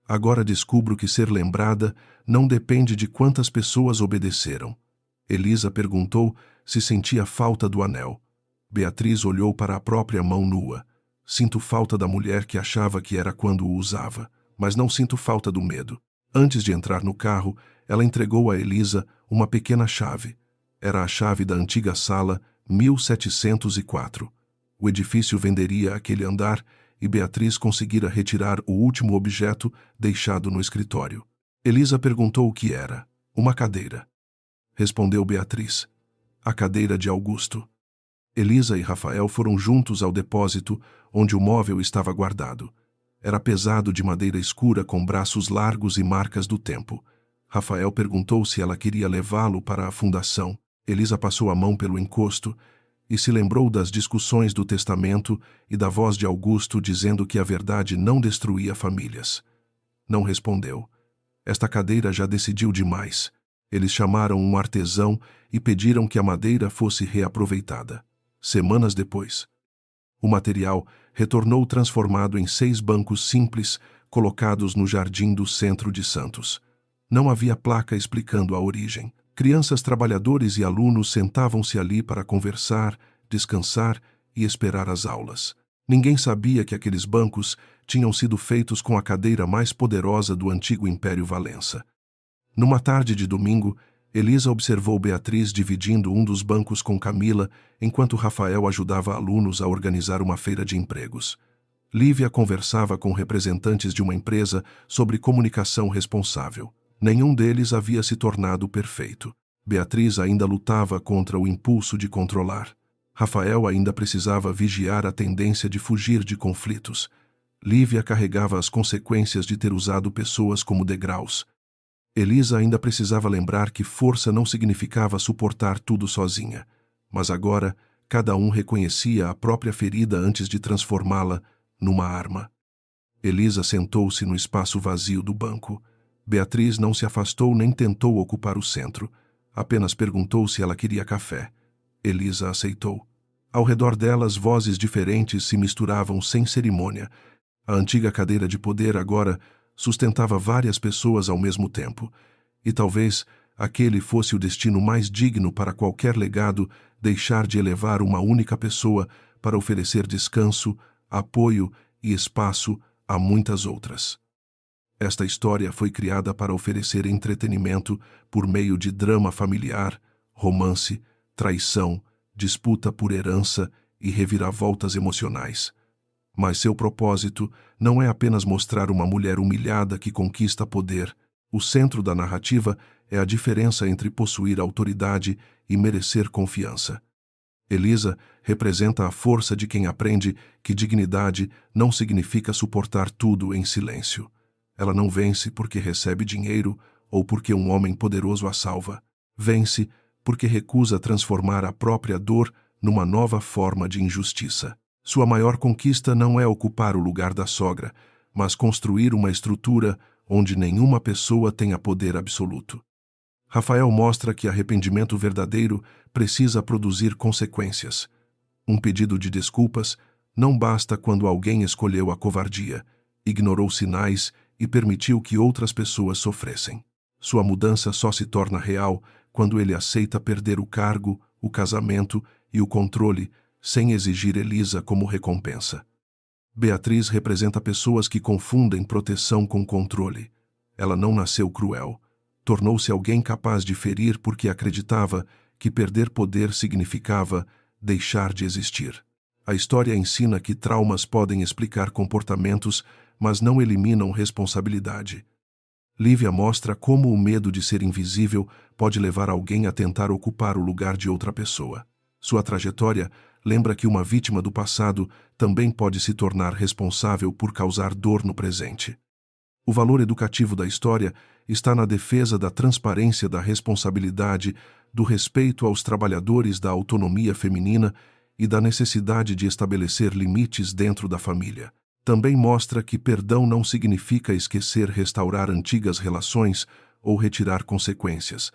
Agora descubro que ser lembrada não depende de quantas pessoas obedeceram. Elisa perguntou se sentia falta do anel. Beatriz olhou para a própria mão nua. Sinto falta da mulher que achava que era quando o usava, mas não sinto falta do medo. Antes de entrar no carro, ela entregou a Elisa uma pequena chave. Era a chave da antiga sala 1704. O edifício venderia aquele andar e Beatriz conseguira retirar o último objeto deixado no escritório. Elisa perguntou o que era. Uma cadeira. Respondeu Beatriz. A cadeira de Augusto. Elisa e Rafael foram juntos ao depósito onde o móvel estava guardado. Era pesado, de madeira escura com braços largos e marcas do tempo. Rafael perguntou se ela queria levá-lo para a fundação. Elisa passou a mão pelo encosto e se lembrou das discussões do testamento e da voz de Augusto dizendo que a verdade não destruía famílias. Não respondeu. Esta cadeira já decidiu demais. Eles chamaram um artesão e pediram que a madeira fosse reaproveitada. Semanas depois, o material retornou transformado em 6 bancos simples colocados no jardim do centro de Santos. Não havia placa explicando a origem. Crianças, trabalhadores e alunos sentavam-se ali para conversar, descansar e esperar as aulas. Ninguém sabia que aqueles bancos tinham sido feitos com a cadeira mais poderosa do antigo Império Valença. Numa tarde de domingo, Elisa observou Beatriz dividindo um dos bancos com Camila, enquanto Rafael ajudava alunos a organizar uma feira de empregos. Lívia conversava com representantes de uma empresa sobre comunicação responsável. Nenhum deles havia se tornado perfeito. Beatriz ainda lutava contra o impulso de controlar. Rafael ainda precisava vigiar a tendência de fugir de conflitos. Lívia carregava as consequências de ter usado pessoas como degraus. Elisa ainda precisava lembrar que força não significava suportar tudo sozinha. Mas agora, cada um reconhecia a própria ferida antes de transformá-la numa arma. Elisa sentou-se no espaço vazio do banco. Beatriz não se afastou nem tentou ocupar o centro. Apenas perguntou se ela queria café. Elisa aceitou. Ao redor delas, vozes diferentes se misturavam sem cerimônia. A antiga cadeira de poder agora sustentava várias pessoas ao mesmo tempo, e talvez aquele fosse o destino mais digno para qualquer legado, deixar de elevar uma única pessoa para oferecer descanso, apoio e espaço a muitas outras. Esta história foi criada para oferecer entretenimento por meio de drama familiar, romance, traição, disputa por herança e reviravoltas emocionais. Mas seu propósito não é apenas mostrar uma mulher humilhada que conquista poder. O centro da narrativa é a diferença entre possuir autoridade e merecer confiança. Elisa representa a força de quem aprende que dignidade não significa suportar tudo em silêncio. Ela não vence porque recebe dinheiro ou porque um homem poderoso a salva. Vence porque recusa transformar a própria dor numa nova forma de injustiça. Sua maior conquista não é ocupar o lugar da sogra, mas construir uma estrutura onde nenhuma pessoa tenha poder absoluto. Rafael mostra que arrependimento verdadeiro precisa produzir consequências. Um pedido de desculpas não basta quando alguém escolheu a covardia, ignorou sinais e permitiu que outras pessoas sofressem. Sua mudança só se torna real quando ele aceita perder o cargo, o casamento e o controle, sem exigir Elisa como recompensa. Beatriz representa pessoas que confundem proteção com controle. Ela não nasceu cruel. Tornou-se alguém capaz de ferir porque acreditava que perder poder significava deixar de existir. A história ensina que traumas podem explicar comportamentos, mas não eliminam responsabilidade. Lívia mostra como o medo de ser invisível pode levar alguém a tentar ocupar o lugar de outra pessoa. Sua trajetória lembra que uma vítima do passado também pode se tornar responsável por causar dor no presente. O valor educativo da história está na defesa da transparência, da responsabilidade, do respeito aos trabalhadores, da autonomia feminina e da necessidade de estabelecer limites dentro da família. Também mostra que perdão não significa esquecer, restaurar antigas relações ou retirar consequências.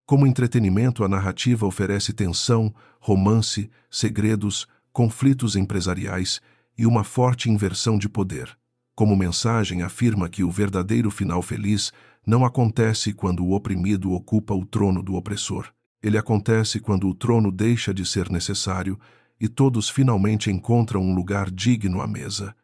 Como entretenimento, a narrativa oferece tensão, romance, segredos, conflitos empresariais e uma forte inversão de poder. Como mensagem, afirma que o verdadeiro final feliz não acontece quando o oprimido ocupa o trono do opressor. Ele acontece quando o trono deixa de ser necessário e todos finalmente encontram um lugar digno à mesa.